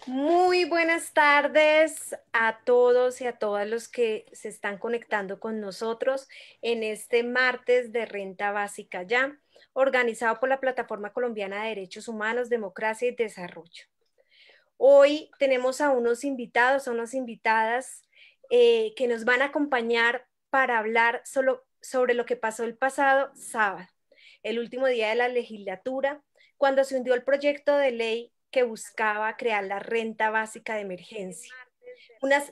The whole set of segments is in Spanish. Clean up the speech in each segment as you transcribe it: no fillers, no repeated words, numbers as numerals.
Muy buenas tardes a todos y a todas los que se están conectando con nosotros en este martes de Renta Básica Ya, organizado por la Plataforma Colombiana de Derechos Humanos, Democracia y Desarrollo. Hoy tenemos a unos invitados, a unas invitadas que nos van a acompañar para hablar solo sobre lo que pasó el pasado sábado, el último día de la legislatura, cuando se hundió el proyecto de ley que buscaba crear la renta básica de emergencia,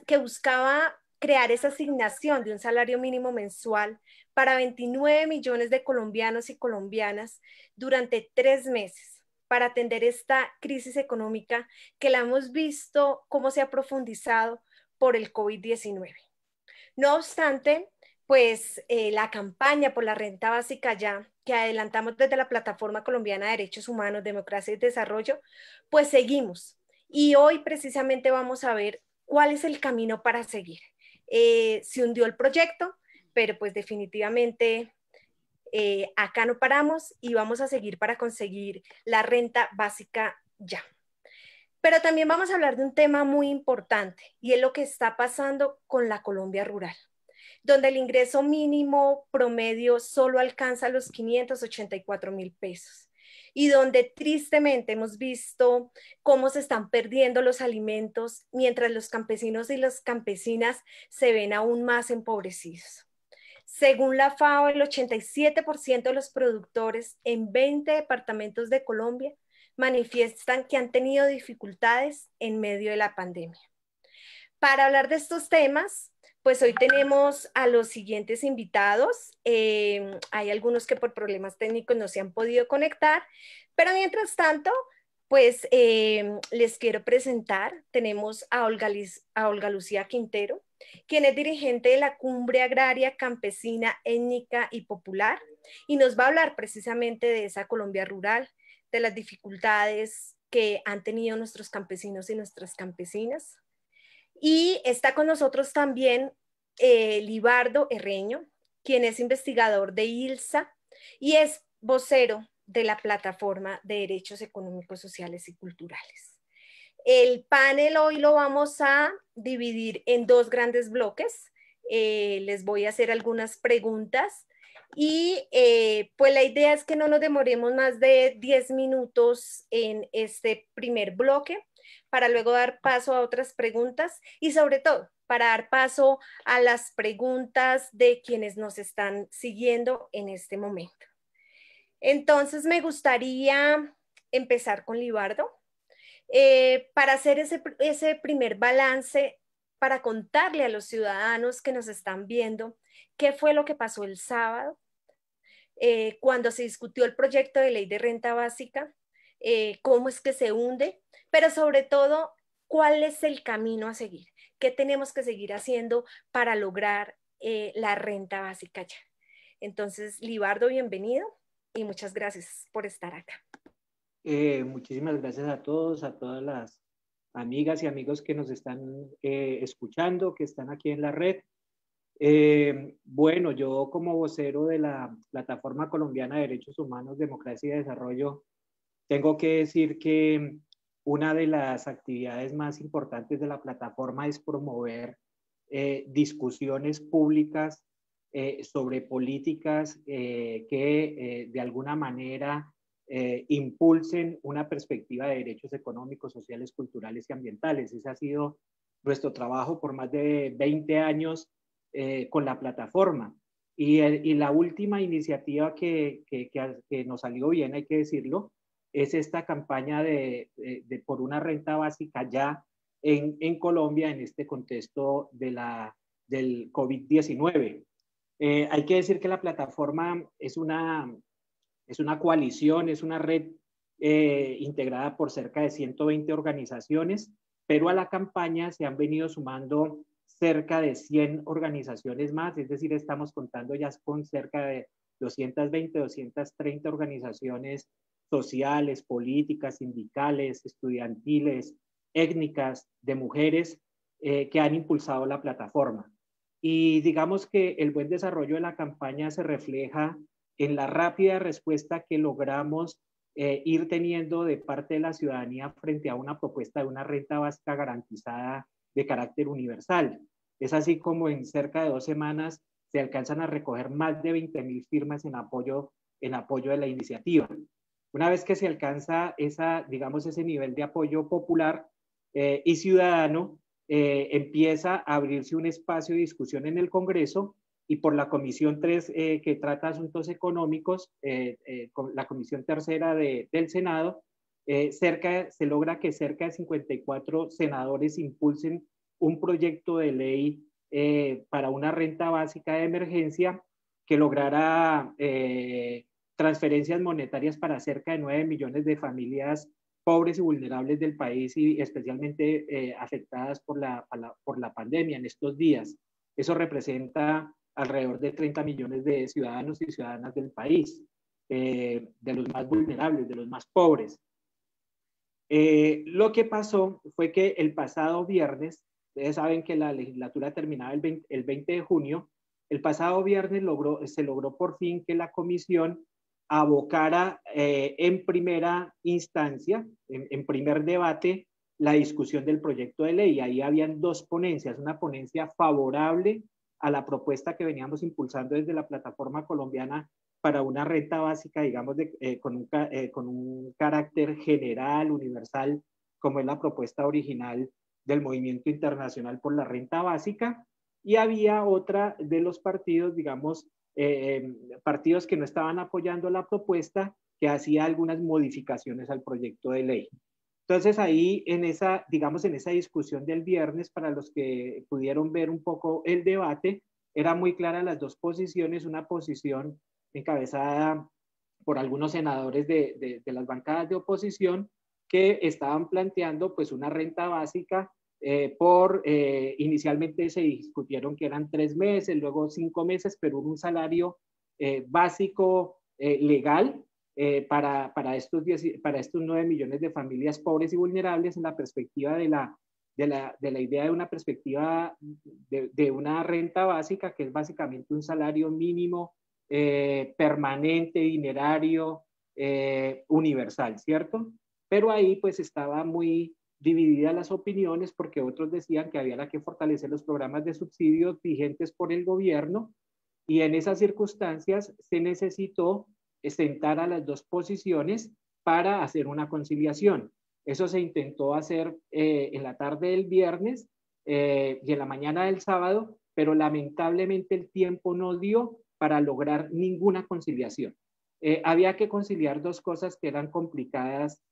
que buscaba crear esa asignación de un salario mínimo mensual para 29 millones de colombianos y colombianas durante 3 meses para atender esta crisis económica que la hemos visto cómo se ha profundizado por el COVID-19. No obstante, pues la campaña por la renta básica ya, que adelantamos desde la Plataforma Colombiana de Derechos Humanos, Democracia y Desarrollo, pues seguimos. Y hoy precisamente vamos a ver cuál es el camino para seguir. Se hundió el proyecto, pero pues definitivamente acá no paramos y vamos a seguir para conseguir la renta básica ya. Pero también vamos a hablar de un tema muy importante y es lo que está pasando con la Colombia rural, donde el ingreso mínimo promedio solo alcanza los 584.000 pesos y donde tristemente hemos visto cómo se están perdiendo los alimentos mientras los campesinos y las campesinas se ven aún más empobrecidos. Según la FAO, el 87% de los productores en 20 departamentos de Colombia manifiestan que han tenido dificultades en medio de la pandemia. Para hablar de estos temas, pues hoy tenemos a los siguientes invitados. Hay algunos que por problemas técnicos no se han podido conectar, pero mientras tanto, pues les quiero presentar. Tenemos a Olga Lucía Quintero, quien es dirigente de la Cumbre Agraria Campesina, Étnica y Popular, y nos va a hablar precisamente de esa Colombia rural, de las dificultades que han tenido nuestros campesinos y nuestras campesinas. Y está con nosotros también Libardo Herreño, quien es investigador de ILSA y es vocero de la Plataforma de Derechos Económicos, Sociales y Culturales. El panel hoy lo vamos a dividir en dos grandes bloques. Les voy a hacer algunas preguntas y pues la idea es que no nos demoremos más de 10 minutos en este primer bloque para luego dar paso a otras preguntas y sobre todo para dar paso a las preguntas de quienes nos están siguiendo en este momento. Entonces me gustaría empezar con Libardo para hacer ese primer balance, para contarle a los ciudadanos que nos están viendo qué fue lo que pasó el sábado cuando se discutió el proyecto de ley de renta básica, cómo es que se hunde, pero sobre todo, cuál es el camino a seguir, qué tenemos que seguir haciendo para lograr la renta básica ya. Entonces, Libardo, bienvenido y muchas gracias por estar acá. Muchísimas gracias a todos, a todas las amigas y amigos que nos están escuchando, que están aquí en la red. Bueno, yo como vocero de la Plataforma Colombiana de Derechos Humanos, Democracia y Desarrollo, tengo que decir que una de las actividades más importantes de la plataforma es promover discusiones públicas sobre políticas que de alguna manera impulsen una perspectiva de derechos económicos, sociales, culturales y ambientales. Ese ha sido nuestro trabajo por más de 20 años con la plataforma. Y la última iniciativa que nos salió bien, hay que decirlo, es esta campaña de por una renta básica ya en Colombia en este contexto del COVID-19. Hay que decir que la plataforma es una coalición, es una red integrada por cerca de 120 organizaciones, pero a la campaña se han venido sumando cerca de 100 organizaciones más, es decir, estamos contando ya con cerca de 220, 230 organizaciones sociales, políticas, sindicales, estudiantiles, étnicas, de mujeres que han impulsado la plataforma. Y digamos que el buen desarrollo de la campaña se refleja en la rápida respuesta que logramos ir teniendo de parte de la ciudadanía frente a una propuesta de una renta básica garantizada de carácter universal. Es así como en cerca de 2 semanas se alcanzan a recoger más de 20.000 firmas en apoyo de la iniciativa. Una vez que se alcanza digamos, ese nivel de apoyo popular y ciudadano, empieza a abrirse un espacio de discusión en el Congreso y por la Comisión 3 que trata asuntos económicos, la Comisión Tercera del Senado, se logra que cerca de 54 senadores impulsen un proyecto de ley para una renta básica de emergencia que lograra transferencias monetarias para cerca de 9 millones de familias pobres y vulnerables del país y especialmente afectadas por la pandemia en estos días. Eso representa alrededor de 30 millones de ciudadanos y ciudadanas del país, de los más vulnerables, de los más pobres. Lo que pasó fue que el pasado viernes, ustedes saben que la legislatura terminaba el 20 de junio, el pasado viernes se logró por fin que la comisión abocara en primera instancia, en primer debate, la discusión del proyecto de ley. Ahí habían 2 ponencias, una ponencia favorable a la propuesta que veníamos impulsando desde la plataforma colombiana para una renta básica, digamos, con un carácter general, universal, como es la propuesta original del Movimiento Internacional por la Renta Básica, y había otra de los partidos, digamos, partidos que no estaban apoyando la propuesta, que hacía algunas modificaciones al proyecto de ley. Entonces ahí, digamos, en esa discusión del viernes, para los que pudieron ver un poco el debate, era muy clara las 2 posiciones, una posición encabezada por algunos senadores de las bancadas de oposición que estaban planteando pues una renta básica inicialmente se discutieron que eran 3 meses, luego 5 meses, pero un salario básico legal para estos 9 millones de familias pobres y vulnerables en la perspectiva de la idea de una perspectiva de una renta básica que es básicamente un salario mínimo permanente, dinerario, universal, ¿cierto? Pero ahí pues estaba muy divididas las opiniones porque otros decían que había que fortalecer los programas de subsidios vigentes por el gobierno y en esas circunstancias se necesitó sentar a las 2 posiciones para hacer una conciliación. Eso se intentó hacer en la tarde del viernes y en la mañana del sábado, pero lamentablemente el tiempo no dio para lograr ninguna conciliación. Había que conciliar 2 cosas que eran complicadas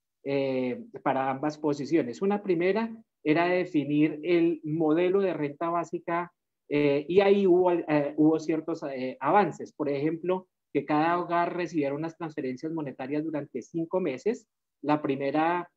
para ambas posiciones. Una primera era definir el modelo de renta básica y ahí hubo ciertos avances. Por ejemplo, que cada hogar recibiera unas transferencias monetarias durante 5 meses. La primera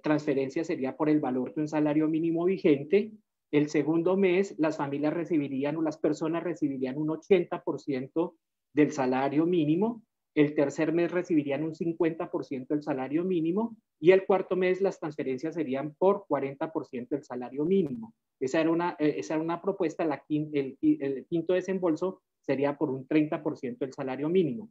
transferencia sería por el valor de un salario mínimo vigente. El segundo mes, las familias recibirían o las personas recibirían un 80% del salario mínimo. El tercer mes recibirían un 50% del salario mínimo y el cuarto mes las transferencias serían por 40% del salario mínimo. Esa era una propuesta, el quinto desembolso sería por un 30% del salario mínimo.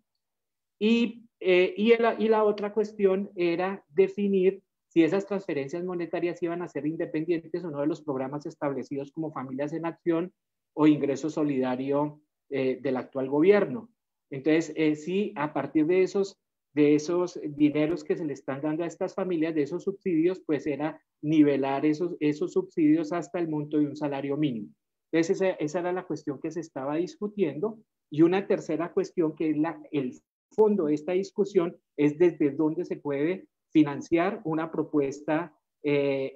Y la otra cuestión era definir si esas transferencias monetarias iban a ser independientes o no de los programas establecidos como Familias en Acción o Ingreso Solidario del actual gobierno. Entonces, sí, a partir de esos dineros que se le están dando a estas familias, de esos subsidios, pues era nivelar esos subsidios hasta el monto de un salario mínimo. Entonces, esa era la cuestión que se estaba discutiendo. Y una tercera cuestión que es el fondo de esta discusión es desde dónde se puede financiar una propuesta de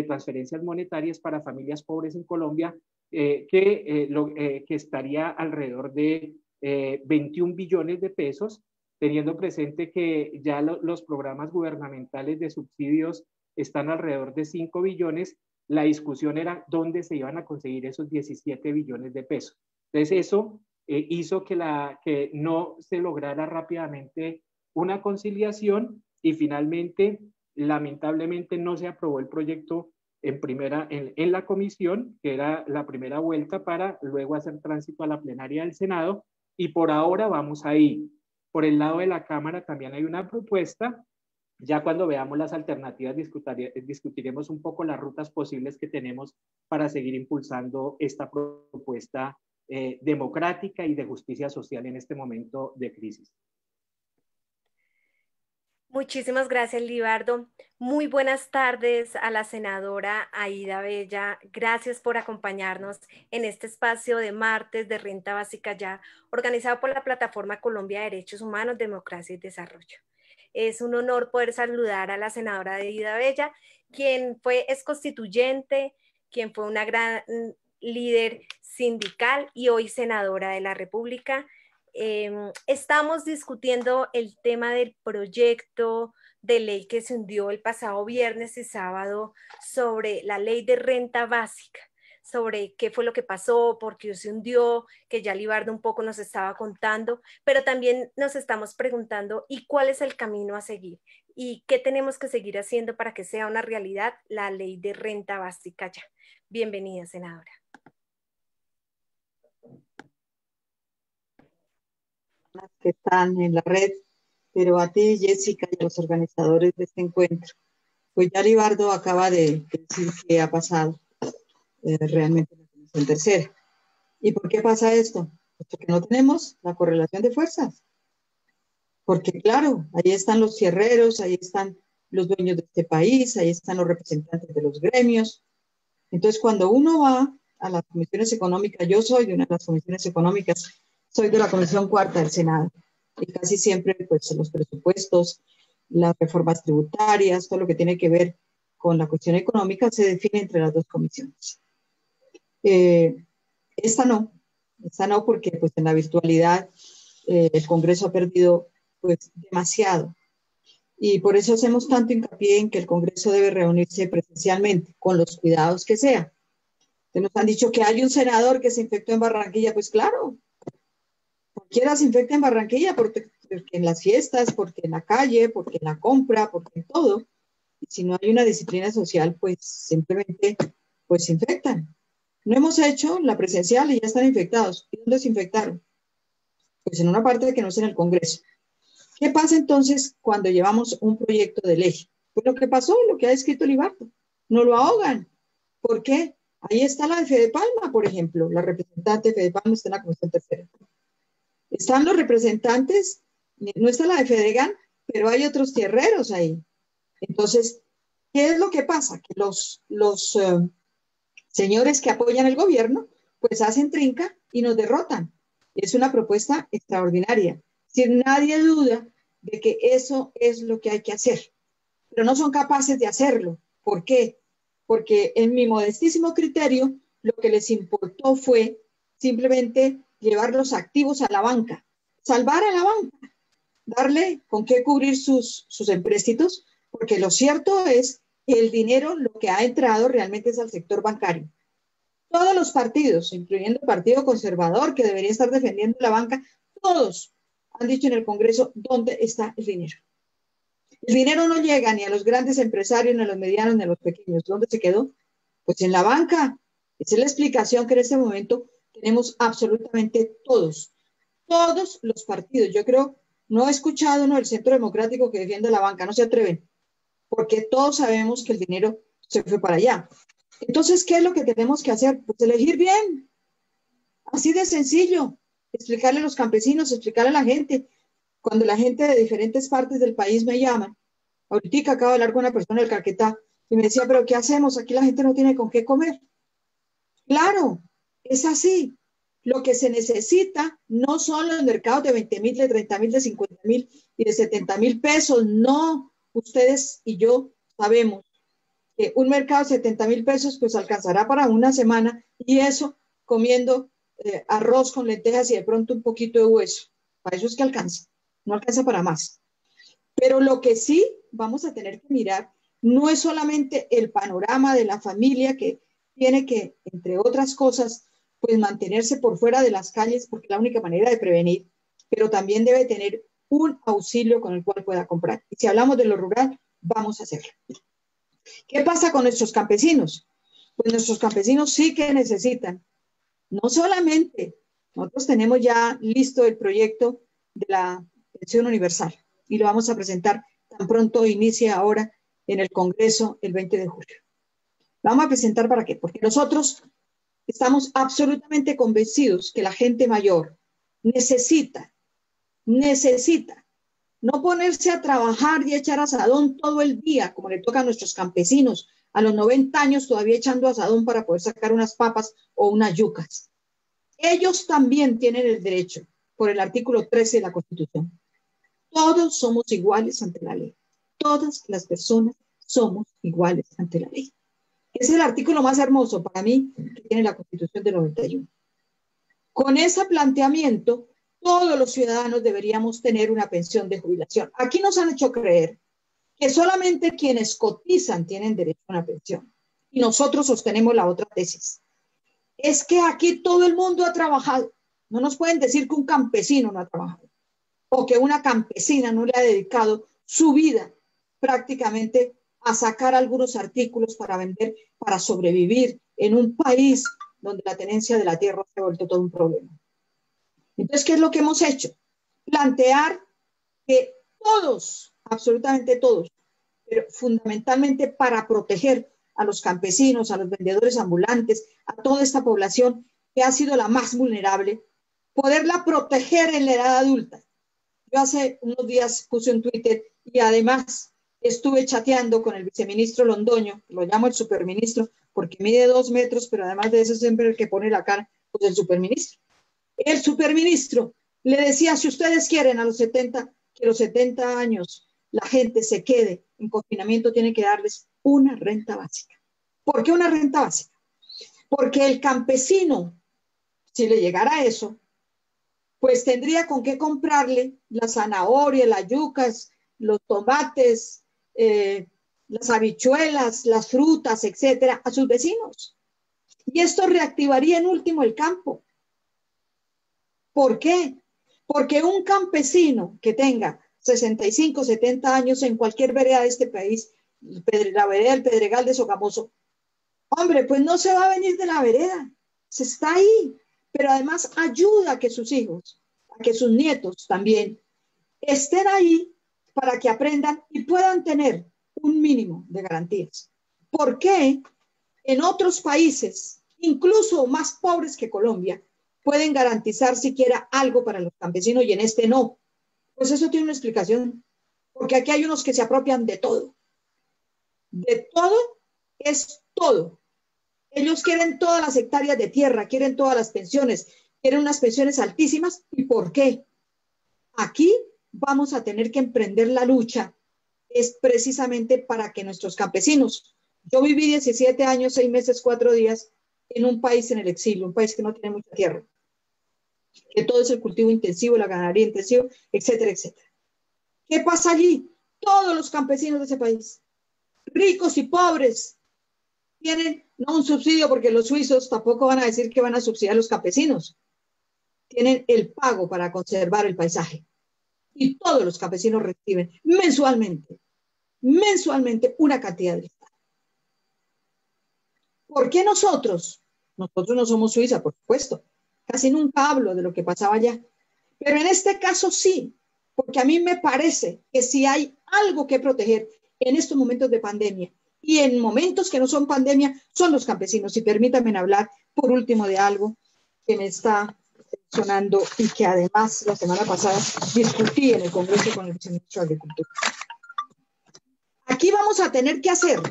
transferencias monetarias para familias pobres en Colombia que estaría alrededor de 21 billones de pesos, teniendo presente que ya los programas gubernamentales de subsidios están alrededor de 5 billones. La discusión era dónde se iban a conseguir esos 17 billones de pesos. Entonces eso hizo que no se lograra rápidamente una conciliación y finalmente, lamentablemente, no se aprobó el proyecto en la comisión, que era la primera vuelta para luego hacer tránsito a la plenaria del Senado, y por ahora vamos ahí. Por el lado de la Cámara también hay una propuesta. Ya cuando veamos las alternativas discutiremos un poco las rutas posibles que tenemos para seguir impulsando esta propuesta democrática y de justicia social en este momento de crisis. Muchísimas gracias, Libardo. Muy buenas tardes a la senadora Aída Bella. Gracias por acompañarnos en este espacio de martes de Renta Básica Ya, organizado por la Plataforma Colombia de Derechos Humanos, Democracia y Desarrollo. Es un honor poder saludar a la senadora Aída Bella, quien es constituyente, quien fue una gran líder sindical y hoy senadora de la República. Estamos discutiendo el tema del proyecto de ley que se hundió el pasado viernes y sábado sobre la ley de renta básica, sobre qué fue lo que pasó, por qué se hundió, que ya Libardo un poco nos estaba contando, pero también nos estamos preguntando ¿y cuál es el camino a seguir? ¿Y qué tenemos que seguir haciendo para que sea una realidad la ley de renta básica ya? Bienvenida, senadora. Que están en la red, pero a ti, Jessica, y a los organizadores de este encuentro. Pues ya Libardo acaba de decir qué ha pasado realmente en la Comisión Tercera. ¿Y por qué pasa esto? Pues porque no tenemos la correlación de fuerzas. Porque claro, ahí están los fierreros, ahí están los dueños de este país, ahí están los representantes de los gremios. Entonces, cuando uno va a las comisiones económicas, yo soy de una de las comisiones económicas, soy de la Comisión Cuarta del Senado, y casi siempre, pues, los presupuestos, las reformas tributarias, todo lo que tiene que ver con la cuestión económica se define entre las dos comisiones. Esta no porque pues en la virtualidad el Congreso ha perdido pues demasiado, y por eso hacemos tanto hincapié en que el Congreso debe reunirse presencialmente, con los cuidados que sea. Nos han dicho que hay un senador que se infectó en Barranquilla, pues claro, cualquiera se infecta en Barranquilla, porque en las fiestas, porque en la calle, porque en la compra, porque en todo. Y si no hay una disciplina social, pues simplemente pues se infectan. No hemos hecho la presencial y ya están infectados. ¿Y dónde se infectaron? Pues en una parte que no es en el Congreso. ¿Qué pasa entonces cuando llevamos un proyecto de ley? Pues lo que pasó, lo que ha escrito Libardo, no lo ahogan. ¿Por qué? Ahí está la de Fede Palma, por ejemplo, la representante de Fede Palma está en la Comisión Tercera. Están los representantes, no está la de Fedegan, pero hay otros tierreros ahí. Entonces, ¿qué es lo que pasa? Que los señores que apoyan el gobierno, pues hacen trinca y nos derrotan. Es una propuesta extraordinaria. Si nadie duda de que eso es lo que hay que hacer, pero no son capaces de hacerlo. ¿Por qué? Porque en mi modestísimo criterio, lo que les importó fue simplemente llevar los activos a la banca, salvar a la banca, darle con qué cubrir sus empréstitos, porque lo cierto es que el dinero lo que ha entrado realmente es al sector bancario. Todos los partidos, incluyendo el Partido Conservador, que debería estar defendiendo la banca, todos han dicho en el Congreso dónde está el dinero. El dinero no llega ni a los grandes empresarios, ni a los medianos, ni a los pequeños. ¿Dónde se quedó? Pues en la banca. Esa es la explicación que en este momento tenemos absolutamente todos los partidos. Yo creo, no he escuchado uno del Centro Democrático que defienda la banca, no se atreven, porque todos sabemos que el dinero se fue para allá. Entonces, ¿qué es lo que tenemos que hacer? Pues elegir bien, así de sencillo, explicarle a los campesinos, explicarle a la gente. Cuando la gente de diferentes partes del país me llama, ahorita acabo de hablar con una persona del Caquetá y me decía, pero ¿qué hacemos? Aquí la gente no tiene con qué comer. Claro, es así. Lo que se necesita no son los mercados de 20,000, de 30,000, de 50,000 y de 70,000 pesos. No, ustedes y yo sabemos que un mercado de 70,000 pesos pues alcanzará para una semana, y eso comiendo arroz con lentejas y de pronto un poquito de hueso. Para eso es que alcanza, no alcanza para más. Pero lo que sí vamos a tener que mirar no es solamente el panorama de la familia que tiene que, entre otras cosas, pues mantenerse por fuera de las calles, porque es la única manera de prevenir, pero también debe tener un auxilio con el cual pueda comprar. Y si hablamos de lo rural, vamos a hacerlo. ¿Qué pasa con nuestros campesinos? Pues nuestros campesinos sí que necesitan, no solamente, nosotros tenemos ya listo el proyecto de la pensión universal, y lo vamos a presentar tan pronto inicie ahora en el Congreso el 20 de julio. Lo vamos a presentar ¿para qué? Porque nosotros estamos absolutamente convencidos que la gente mayor necesita no ponerse a trabajar y echar asadón todo el día, como le toca a nuestros campesinos, a los 90 años todavía echando asadón para poder sacar unas papas o unas yucas. Ellos también tienen el derecho, por el artículo 13 de la Constitución. Todos somos iguales ante la ley. Todas las personas somos iguales ante la ley. Es el artículo más hermoso para mí que tiene la Constitución del 91. Con ese planteamiento, todos los ciudadanos deberíamos tener una pensión de jubilación. Aquí nos han hecho creer que solamente quienes cotizan tienen derecho a una pensión. Y nosotros sostenemos la otra tesis. Es que aquí todo el mundo ha trabajado. No nos pueden decir que un campesino no ha trabajado o que una campesina no le ha dedicado su vida prácticamente a sacar algunos artículos para vender, para sobrevivir en un país donde la tenencia de la tierra se ha vuelto todo un problema. Entonces, ¿qué es lo que hemos hecho? Plantear que todos, absolutamente todos, pero fundamentalmente para proteger a los campesinos, a los vendedores ambulantes, a toda esta población que ha sido la más vulnerable, poderla proteger en la edad adulta. Yo hace unos días puse un Twitter y además estuve chateando con el viceministro Londoño, lo llamo el superministro, porque mide 2 metros, pero además de eso siempre el que pone la cara, pues el superministro. El superministro le decía, si ustedes quieren a los 70, que los 70 años la gente se quede en confinamiento, tienen que darles una renta básica. ¿Por qué una renta básica? Porque el campesino, si le llegara a eso, pues tendría con qué comprarle las zanahorias, las yucas, los tomates, las habichuelas, las frutas, etcétera, a sus vecinos. Y esto reactivaría en último el campo. ¿Por qué? Porque un campesino que tenga 65, 70 años en cualquier vereda de este país, la vereda del Pedregal de Sogamoso, hombre, pues no se va a venir de la vereda, se está ahí, pero además ayuda a que sus hijos, a que sus nietos también estén ahí para que aprendan y puedan tener un mínimo de garantías. ¿Por qué en otros países, incluso más pobres que Colombia, pueden garantizar siquiera algo para los campesinos y en este no? Pues eso tiene una explicación, porque aquí hay unos que se apropian de todo. De todo es todo. Ellos quieren todas las hectáreas de tierra, quieren todas las pensiones, quieren unas pensiones altísimas. ¿Y por qué? Aquí vamos a tener que emprender la lucha, es precisamente para que nuestros campesinos, yo viví 17 años, 6 meses, 4 días en un país en el exilio, un país que no tiene mucha tierra, que todo es el cultivo intensivo, la ganadería intensiva, etcétera, etcétera. ¿Qué pasa allí? Todos los campesinos de ese país, ricos y pobres, tienen no un subsidio, porque los suizos tampoco van a decir que van a subsidiar a los campesinos, tienen el pago para conservar el paisaje. Y todos los campesinos reciben mensualmente una cantidad de Estado. ¿Por qué nosotros? Nosotros no somos Suiza, por supuesto. Casi nunca hablo de lo que pasaba allá. Pero en este caso sí, porque a mí me parece que si hay algo que proteger en estos momentos de pandemia y en momentos que no son pandemia, son los campesinos. Y permítanme hablar por último de algo que me está sonando y que además la semana pasada discutí en el Congreso con el viceministro de Agricultura. Aquí vamos a tener que hacer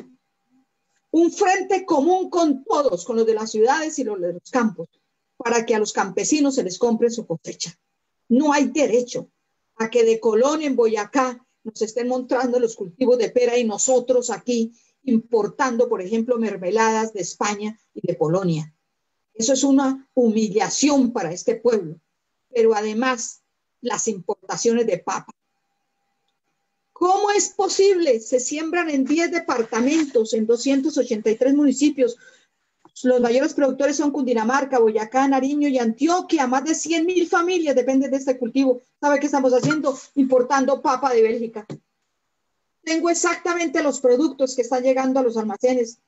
un frente común con todos, con los de las ciudades y los de los campos, para que a los campesinos se les compre su cosecha. No hay derecho a que de Colón en Boyacá nos estén mostrando los cultivos de pera y nosotros aquí importando, por ejemplo, mermeladas de España y de Polonia. Eso es una humillación para este pueblo. Pero además, las importaciones de papa. ¿Cómo es posible? Se siembran en 10 departamentos, en 283 municipios. Los mayores productores son Cundinamarca, Boyacá, Nariño y Antioquia. Más de 100.000 familias dependen de este cultivo. ¿Sabe qué estamos haciendo? Importando papa de Bélgica. Tengo exactamente los productos que están llegando a los almacenes.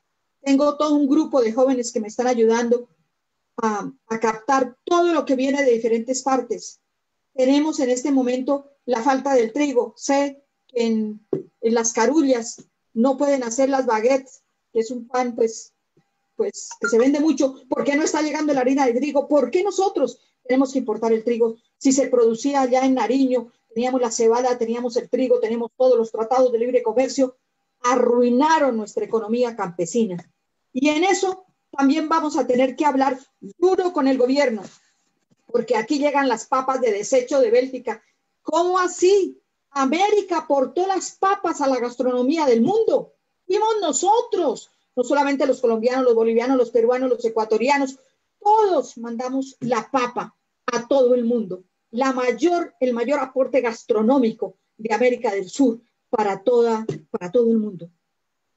Tengo todo un grupo de jóvenes que me están ayudando a captar todo lo que viene de diferentes partes. Tenemos en este momento la falta del trigo, sé que en las carullas no pueden hacer las baguettes, que es un pan pues que se vende mucho. ¿Por qué no está llegando la harina de trigo? ¿Por qué nosotros tenemos que importar el trigo? Si se producía allá en Nariño, teníamos la cebada, teníamos el trigo, tenemos todos los tratados de libre comercio, arruinaron nuestra economía campesina. Y en eso también vamos a tener que hablar duro con el gobierno, porque aquí llegan las papas de desecho de Bélgica. ¿Cómo así? América aportó las papas a la gastronomía del mundo. Fuimos nosotros, no solamente los colombianos, los bolivianos, los peruanos, los ecuatorianos, todos mandamos la papa a todo el mundo. El mayor aporte gastronómico de América del Sur para todo el mundo.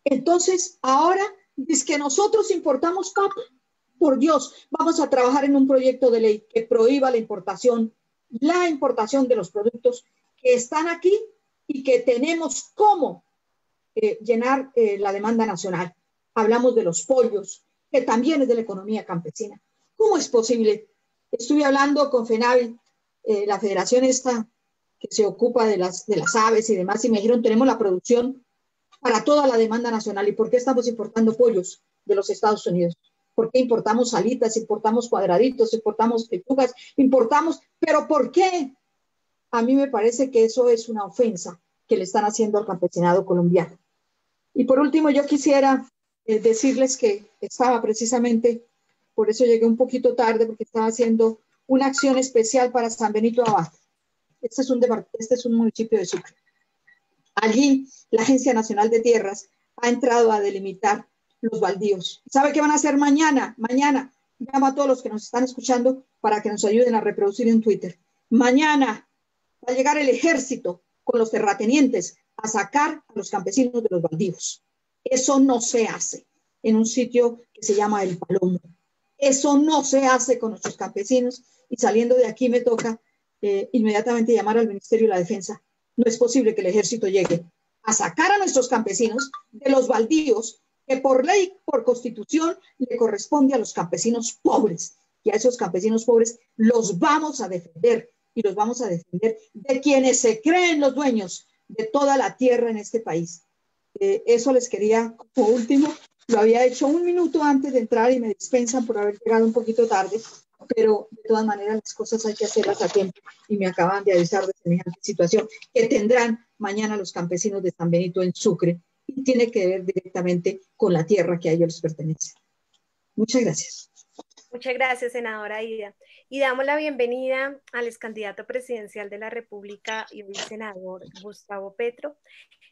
Entonces, ahora es que nosotros importamos papa. Por Dios, vamos a trabajar en un proyecto de ley que prohíba la importación de los productos que están aquí y que tenemos cómo llenar la demanda nacional. Hablamos de los pollos, que también es de la economía campesina. ¿Cómo es posible? Estuve hablando con FENAVI, la federación esta que se ocupa de las aves y demás, y me dijeron, tenemos la producción para toda la demanda nacional. ¿Y por qué estamos importando pollos de los Estados Unidos? ¿Por qué importamos alitas, importamos cuadraditos, importamos pechugas, importamos? ¿Pero por qué? A mí me parece que eso es una ofensa que le están haciendo al campesinado colombiano. Y por último, yo quisiera decirles que estaba precisamente, por eso llegué un poquito tarde, porque estaba haciendo una acción especial para San Benito Abad. Este es un municipio de Sucre. Allí, la Agencia Nacional de Tierras ha entrado a delimitar los baldíos. ¿Sabe qué van a hacer mañana? Mañana, llamo a todos los que nos están escuchando para que nos ayuden a reproducir en Twitter. Mañana va a llegar el ejército con los terratenientes a sacar a los campesinos de los baldíos. Eso no se hace en un sitio que se llama El Palomo. Eso no se hace con nuestros campesinos, y saliendo de aquí me toca inmediatamente llamar al Ministerio de la Defensa. No es posible que el ejército llegue a sacar a nuestros campesinos de los baldíos que por ley, por constitución, le corresponde a los campesinos pobres. Y a esos campesinos pobres los vamos a defender, y los vamos a defender de quienes se creen los dueños de toda la tierra en este país. Eso les quería, como último, lo había hecho un minuto antes de entrar y me dispensan por haber llegado un poquito tarde, pero de todas maneras las cosas hay que hacerlas a tiempo, y me acaban de avisar de semejante situación que tendrán mañana los campesinos de San Benito en Sucre, y tiene que ver directamente con la tierra que a ellos les pertenece. Muchas gracias. Muchas gracias, senadora Ida. Y damos la bienvenida al ex candidato presidencial de la República y hoy senador Gustavo Petro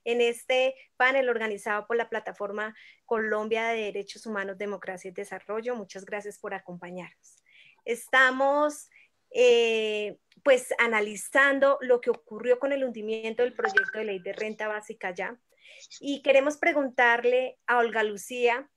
en este panel organizado por la Plataforma Colombia de Derechos Humanos, Democracia y Desarrollo. Muchas gracias por acompañarnos. Estamos pues analizando lo que ocurrió con el hundimiento del proyecto de ley de renta básica ya, y queremos preguntarle a Olga Lucía,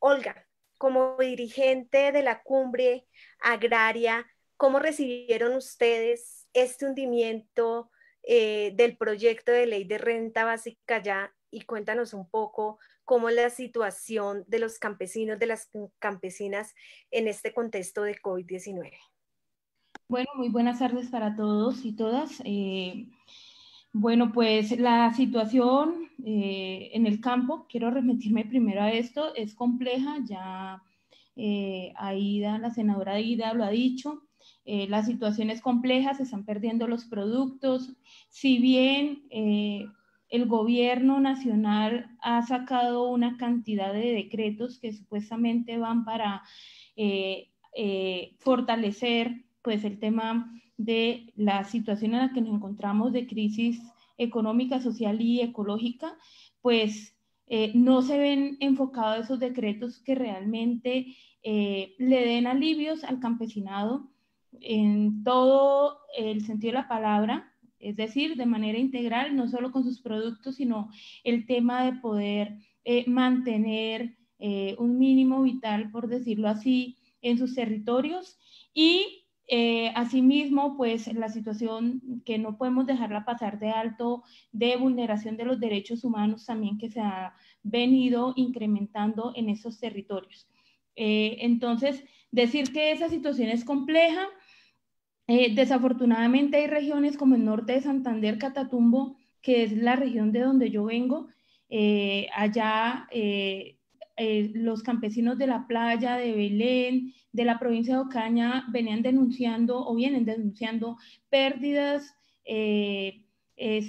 Olga, como dirigente de la cumbre agraria, ¿cómo recibieron ustedes este hundimiento del proyecto de ley de renta básica ya? Y cuéntanos un poco cómo es la situación de los campesinos, de las campesinas en este contexto de COVID-19. Bueno, muy buenas tardes para todos y todas. Bueno, pues la situación en el campo, quiero remitirme primero a esto, es compleja, ya Aida, la senadora Aida lo ha dicho, la situación es compleja, se están perdiendo los productos, si bien el gobierno nacional ha sacado una cantidad de decretos que supuestamente van para fortalecer pues el tema de la situación en la que nos encontramos de crisis económica, social y ecológica, pues no se ven enfocados esos decretos que realmente le den alivios al campesinado en todo el sentido de la palabra, es decir, de manera integral, no solo con sus productos, sino el tema de poder mantener un mínimo vital, por decirlo así, en sus territorios. Y asimismo, pues la situación que no podemos dejarla pasar de alto de vulneración de los derechos humanos también que se ha venido incrementando en esos territorios. Entonces, decir que esa situación es compleja, Desafortunadamente hay regiones como el norte de Santander, Catatumbo, que es la región de donde yo vengo. Allá los campesinos de la playa, de Belén, de la provincia de Ocaña, venían denunciando o vienen denunciando pérdidas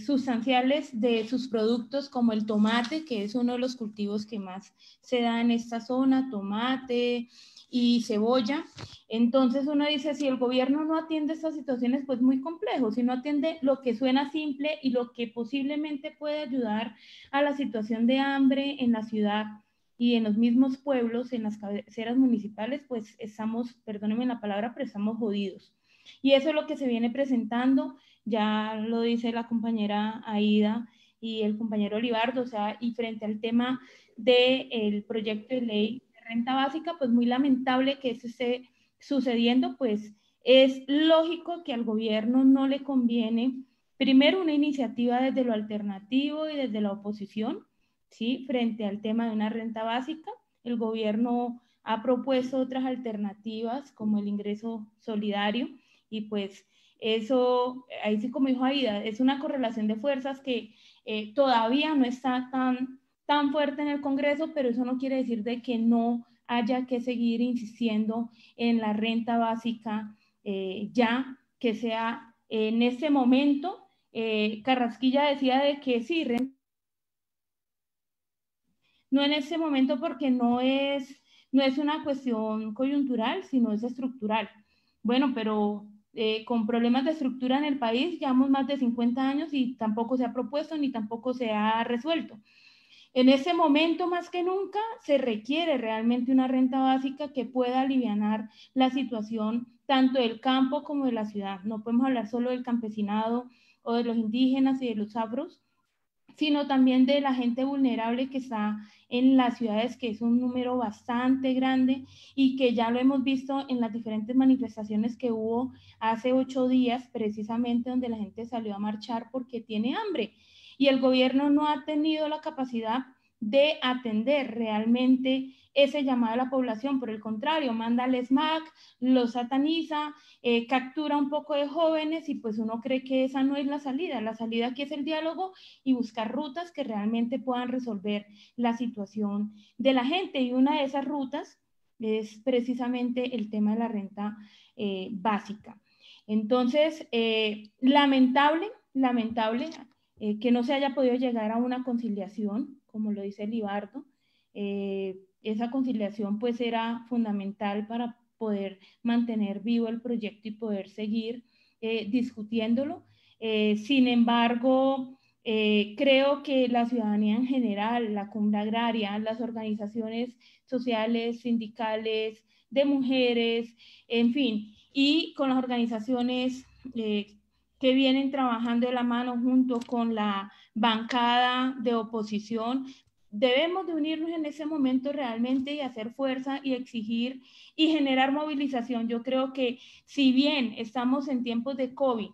sustanciales de sus productos, como el tomate, que es uno de los cultivos que más se da en esta zona, tomate y cebolla. Entonces uno dice, si el gobierno no atiende estas situaciones, pues muy complejo, si no atiende lo que suena simple y lo que posiblemente puede ayudar a la situación de hambre en la ciudad y en los mismos pueblos, en las cabeceras municipales, pues estamos, perdónenme la palabra, pero estamos jodidos. Y eso es lo que se viene presentando, ya lo dice la compañera Aida y el compañero Olivardo, o sea, y frente al tema del proyecto de ley de renta básica, pues muy lamentable que eso esté sucediendo, pues es lógico que al gobierno no le conviene primero una iniciativa desde lo alternativo y desde la oposición, ¿sí? Frente al tema de una renta básica. El gobierno ha propuesto otras alternativas como el ingreso solidario y pues eso, ahí sí como dijo Aida, es una correlación de fuerzas que todavía no está tan fuerte en el Congreso, pero eso no quiere decir de que no haya que seguir insistiendo en la renta básica ya que sea en este momento. Carrasquilla decía de que sí, no en este momento porque no es una cuestión coyuntural, sino es estructural. Bueno, pero con problemas de estructura en el país llevamos más de 50 años y tampoco se ha propuesto ni tampoco se ha resuelto. En ese momento, más que nunca, se requiere realmente una renta básica que pueda alivianar la situación tanto del campo como de la ciudad. No podemos hablar solo del campesinado o de los indígenas y de los afros, sino también de la gente vulnerable que está en las ciudades, que es un número bastante grande y que ya lo hemos visto en las diferentes manifestaciones que hubo hace 8 días, precisamente donde la gente salió a marchar porque tiene hambre. Y el gobierno no ha tenido la capacidad de atender realmente ese llamado a la población, por el contrario, manda al SMAC, lo sataniza, captura un poco de jóvenes y pues uno cree que esa no es la salida aquí es el diálogo y buscar rutas que realmente puedan resolver la situación de la gente. Y una de esas rutas es precisamente el tema de la renta básica. Entonces, lamentable que no se haya podido llegar a una conciliación, como lo dice Libardo. Esa conciliación pues era fundamental para poder mantener vivo el proyecto y poder seguir discutiéndolo. Sin embargo, creo que la ciudadanía en general, la Cumbre Agraria, las organizaciones sociales, sindicales, de mujeres, en fin, y con las organizaciones que vienen trabajando de la mano junto con la bancada de oposición, debemos de unirnos en ese momento realmente y hacer fuerza y exigir y generar movilización. Yo creo que si bien estamos en tiempos de COVID,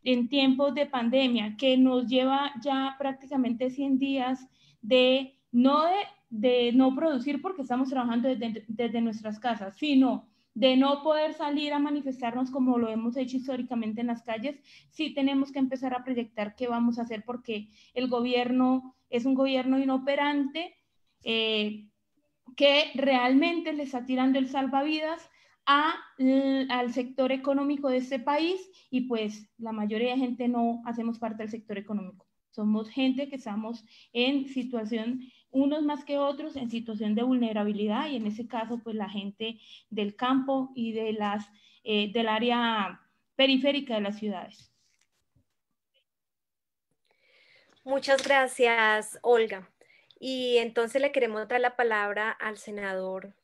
en tiempos de pandemia, que nos lleva ya prácticamente 100 días de no producir porque estamos trabajando desde nuestras casas, sino de no poder salir a manifestarnos como lo hemos hecho históricamente en las calles, sí tenemos que empezar a proyectar qué vamos a hacer porque el gobierno es un gobierno inoperante que realmente le está tirando el salvavidas al sector económico de este país y pues la mayoría de gente no hacemos parte del sector económico. Somos gente que estamos en situación, unos más que otros, en situación de vulnerabilidad y en ese caso pues la gente del campo y del área periférica de las ciudades. Muchas gracias, Olga. Y entonces le queremos dar la palabra al senador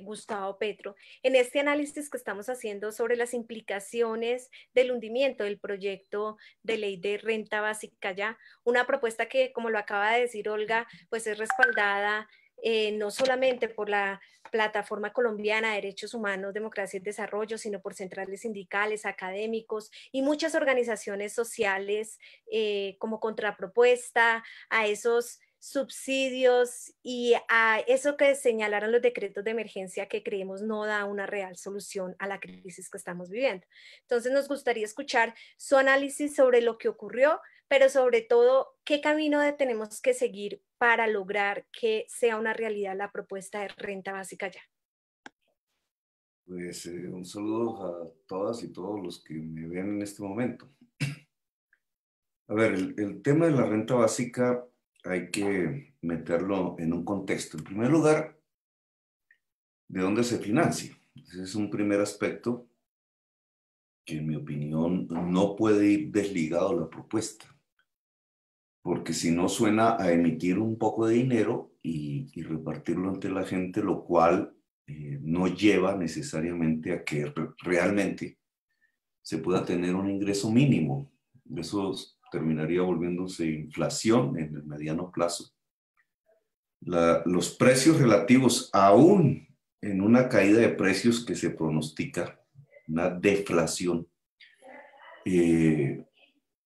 Gustavo Petro en este análisis que estamos haciendo sobre las implicaciones del hundimiento del proyecto de ley de renta básica ya, una propuesta que, como lo acaba de decir Olga, pues es respaldada no solamente por la Plataforma Colombiana de Derechos Humanos, Democracia y Desarrollo, sino por centrales sindicales, académicos y muchas organizaciones sociales como contrapropuesta a esos subsidios y a eso que señalaron los decretos de emergencia que creemos no da una real solución a la crisis que estamos viviendo. Entonces nos gustaría escuchar su análisis sobre lo que ocurrió, pero sobre todo, ¿qué camino tenemos que seguir para lograr que sea una realidad la propuesta de renta básica ya? Pues un saludo a todas y todos los que me ven en este momento. A ver, el tema de la renta básica hay que meterlo en un contexto. En primer lugar, ¿de dónde se financia? Ese es un primer aspecto que en mi opinión no puede ir desligado a la propuesta, porque si no suena a emitir un poco de dinero y repartirlo entre la gente, lo cual no lleva necesariamente a que realmente se pueda tener un ingreso mínimo. Eso terminaría volviéndose inflación en el mediano plazo. Los precios relativos, aún en una caída de precios que se pronostica, una deflación,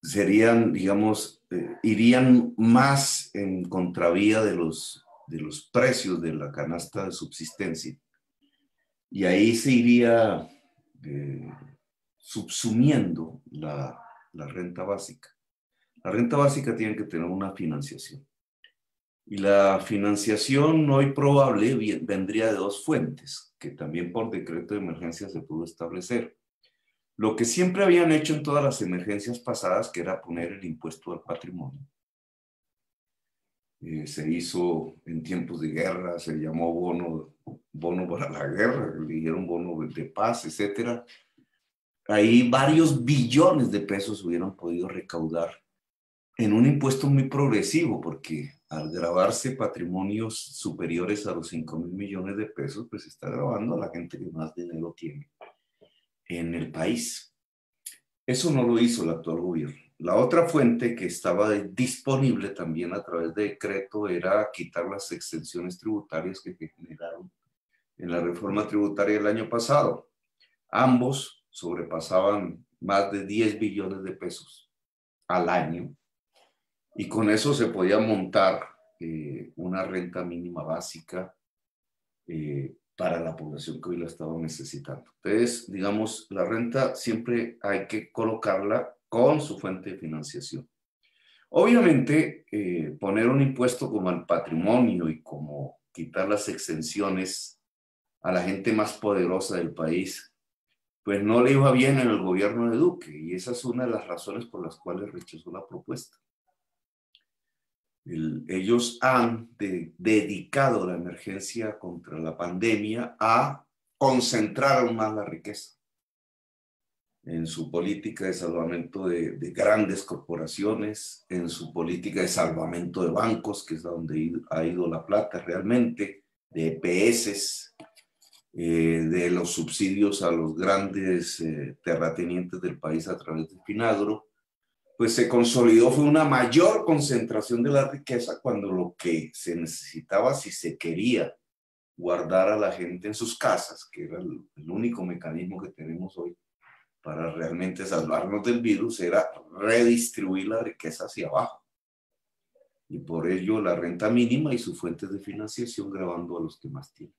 serían, digamos, irían más en contravía de los precios de la canasta de subsistencia. Y ahí se iría subsumiendo la renta básica. La renta básica tiene que tener una financiación. Y la financiación hoy probable vendría de dos fuentes, que también por decreto de emergencia se pudo establecer. Lo que siempre habían hecho en todas las emergencias pasadas, que era poner el impuesto al patrimonio. Se hizo en tiempos de guerra, se llamó bono para la guerra, le dijeron bono de paz, etc. Ahí varios billones de pesos hubieran podido recaudar en un impuesto muy progresivo, porque al gravarse patrimonios superiores a los 5.000 millones de pesos, pues se está gravando a la gente que más dinero tiene en el país. Eso no lo hizo el actual gobierno. La otra fuente que estaba disponible también a través de decreto era quitar las exenciones tributarias que se generaron en la reforma tributaria del año pasado. Ambos sobrepasaban más de 10 billones de pesos al año y con eso se podía montar una renta mínima básica para la población que hoy la estaba necesitando. Entonces, digamos, la renta siempre hay que colocarla con su fuente de financiación. Obviamente, poner un impuesto como al patrimonio y como quitar las exenciones a la gente más poderosa del país, pues no le iba bien en el gobierno de Duque, y esa es una de las razones por las cuales rechazó la propuesta. Ellos han dedicado la emergencia contra la pandemia a concentrar aún más la riqueza en su política de salvamento de grandes corporaciones, en su política de salvamento de bancos, que es donde ha ido la plata realmente, de EPS, de los subsidios a los grandes terratenientes del país a través de Finagro. Pues se consolidó, fue una mayor concentración de la riqueza cuando lo que se necesitaba, si se quería guardar a la gente en sus casas, que era el único mecanismo que tenemos hoy para realmente salvarnos del virus, era redistribuir la riqueza hacia abajo. Y por ello la renta mínima y sus fuentes de financiación gravando a los que más tienen.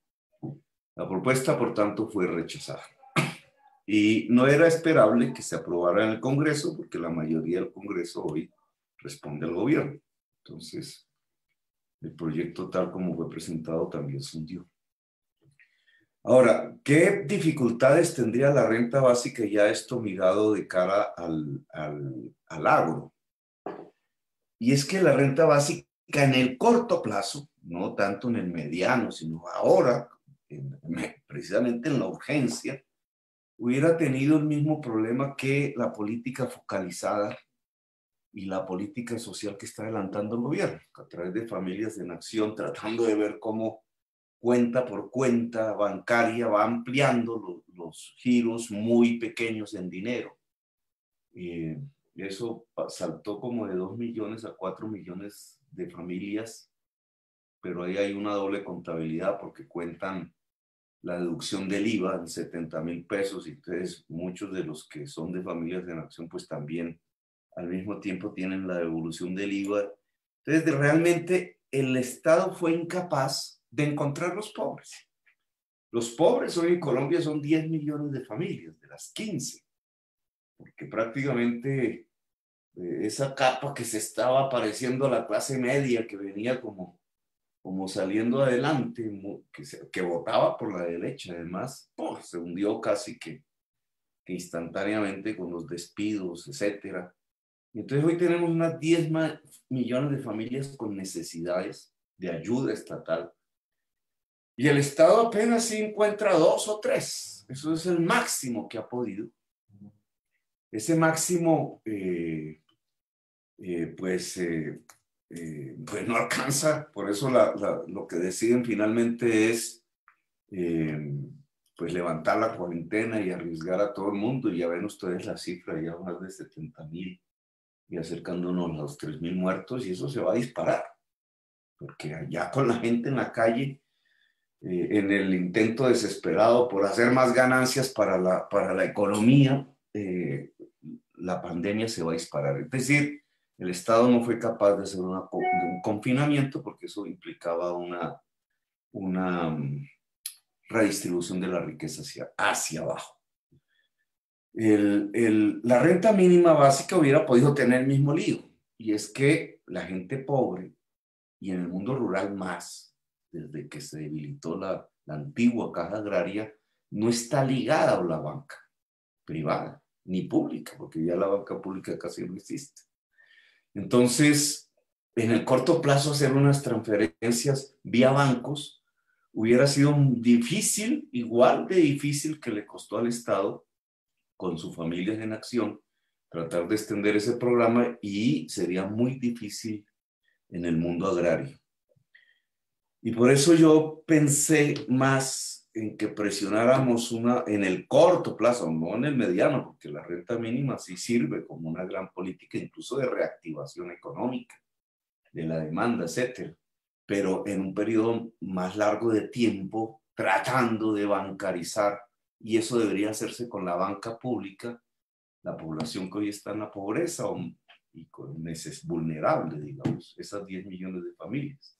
La propuesta, por tanto, fue rechazada. Y no era esperable que se aprobara en el Congreso, porque la mayoría del Congreso hoy responde al gobierno. Entonces, el proyecto tal como fue presentado también se hundió. Ahora, ¿qué dificultades tendría la renta básica ya esto mirado de cara al agro? Y es que la renta básica en el corto plazo, no tanto en el mediano, sino ahora, precisamente en la urgencia, hubiera tenido el mismo problema que la política focalizada y la política social que está adelantando el gobierno, a través de Familias en Acción, tratando de ver cómo cuenta por cuenta bancaria va ampliando los giros muy pequeños en dinero. Eso saltó como de 2 millones a 4 millones de familias, pero ahí hay una doble contabilidad porque cuentan la deducción del IVA en 70,000 pesos, y entonces muchos de los que son de Familias en Acción pues también al mismo tiempo tienen la devolución del IVA. Entonces realmente el Estado fue incapaz de encontrar los pobres. Los pobres hoy en Colombia son 10 millones de familias, de las 15, porque prácticamente esa capa que se estaba pareciendo a la clase media, que venía como saliendo adelante, que votaba por la derecha, además, se hundió casi que instantáneamente con los despidos, etcétera. Entonces hoy tenemos unas 10 millones de familias con necesidades de ayuda estatal. Y el Estado apenas sí encuentra 2 o 3. Eso es el máximo que ha podido. Ese máximo, pues no alcanza. Por eso lo que deciden finalmente es pues levantar la cuarentena y arriesgar a todo el mundo. Y ya ven ustedes la cifra, ya más de 70,000 y acercándonos a los 3,000 muertos, y eso se va a disparar. Porque ya con la gente en la calle, en el intento desesperado por hacer más ganancias para la economía, la pandemia se va a disparar. Es decir, el Estado no fue capaz de hacer un confinamiento porque eso implicaba una redistribución de la riqueza hacia abajo. La renta mínima básica hubiera podido tener el mismo lío, y es que la gente pobre, y en el mundo rural más, desde que se debilitó la antigua caja agraria, no está ligada a la banca privada ni pública, porque ya la banca pública casi no existe. Entonces, en el corto plazo hacer unas transferencias vía bancos hubiera sido difícil, igual de difícil que le costó al Estado, con sus familias en acción, tratar de extender ese programa, y sería muy difícil en el mundo agrario. Y por eso yo pensé más en que presionáramos en el corto plazo, no en el mediano, porque la renta mínima sí sirve como una gran política, incluso de reactivación económica, de la demanda, etcétera. Pero en un periodo más largo de tiempo, tratando de bancarizar, y eso debería hacerse con la banca pública, la población que hoy está en la pobreza y con vulnerable, digamos, esas 10 millones de familias.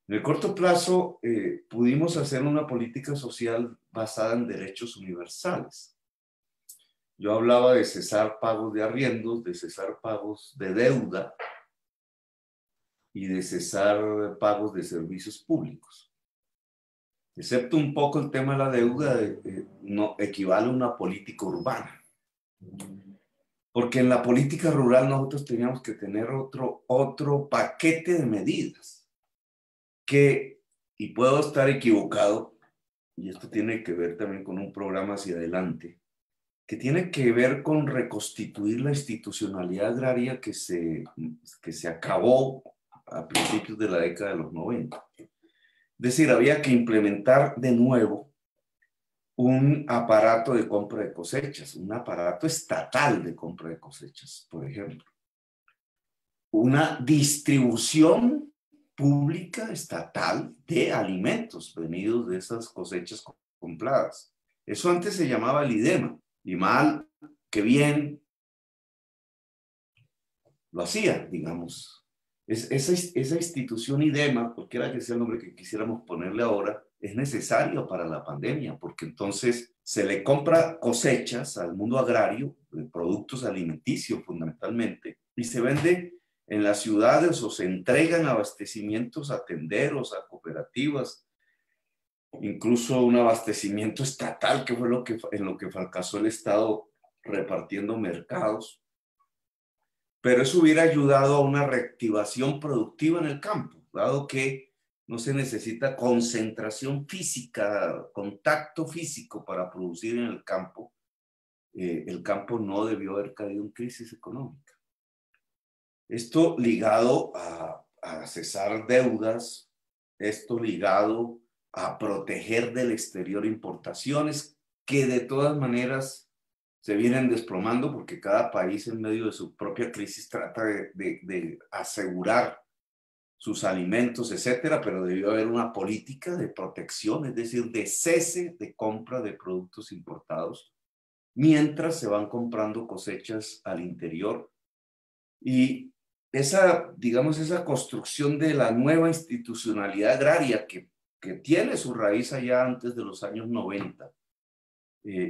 En el corto plazo, pudimos hacer una política social basada en derechos universales. Yo hablaba de cesar pagos de arriendos, de cesar pagos de deuda y de cesar pagos de servicios públicos. Excepto un poco el tema de la deuda, no equivale a una política urbana. Porque en la política rural nosotros teníamos que tener otro paquete de medidas que, y puedo estar equivocado, y esto tiene que ver también con un programa hacia adelante, que tiene que ver con reconstituir la institucionalidad agraria que se acabó a principios de la década de los 90. Es decir, había que implementar de nuevo un aparato de compra de cosechas, un aparato estatal de compra de cosechas, por ejemplo. Una distribución pública estatal de alimentos venidos de esas cosechas compradas. Eso antes se llamaba el IDEMA, y mal que bien lo hacía, digamos. Esa institución IDEMA, cualquiera que sea el nombre que quisiéramos ponerle ahora, es necesario para la pandemia, porque entonces se le compra cosechas al mundo agrario, de productos alimenticios fundamentalmente, y se vende en las ciudades o se entregan abastecimientos a tenderos, a cooperativas, incluso un abastecimiento estatal, que fue en lo que fracasó el Estado repartiendo mercados. Pero eso hubiera ayudado a una reactivación productiva en el campo, dado que no se necesita concentración física, contacto físico para producir en el campo. El campo no debió haber caído en crisis económica. Esto ligado a cesar deudas, esto ligado a proteger del exterior importaciones que de todas maneras se vienen desplomando, porque cada país en medio de su propia crisis trata de asegurar sus alimentos, etcétera, pero debió haber una política de protección, es decir, de cese de compra de productos importados, mientras se van comprando cosechas al interior. Y digamos, esa construcción de la nueva institucionalidad agraria que tiene su raíz allá antes de los años 90,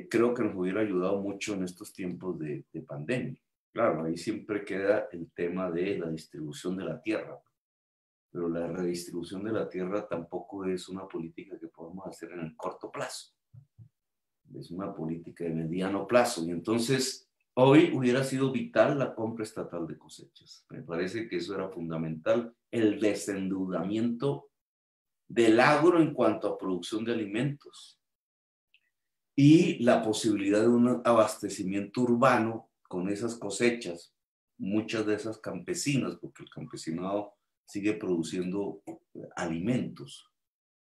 creo que nos hubiera ayudado mucho en estos tiempos de pandemia. Claro, ahí siempre queda el tema de la distribución de la tierra, pero la redistribución de la tierra tampoco es una política que podemos hacer en el corto plazo. Es una política de mediano plazo, y entonces hoy hubiera sido vital la compra estatal de cosechas. Me parece que eso era fundamental, el desendeudamiento del agro en cuanto a producción de alimentos y la posibilidad de un abastecimiento urbano con esas cosechas, muchas de esas campesinas, porque el campesinado sigue produciendo alimentos.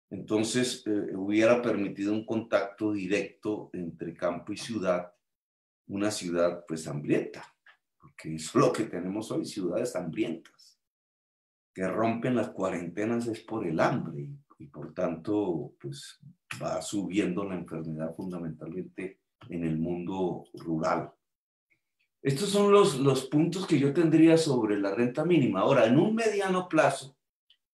Entonces, hubiera permitido un contacto directo entre campo y ciudad, una ciudad pues hambrienta, porque eso es lo que tenemos hoy, ciudades hambrientas, que rompen las cuarentenas es por el hambre, y por tanto pues va subiendo la enfermedad fundamentalmente en el mundo rural. Estos son los puntos que yo tendría sobre la renta mínima. Ahora, en un mediano plazo,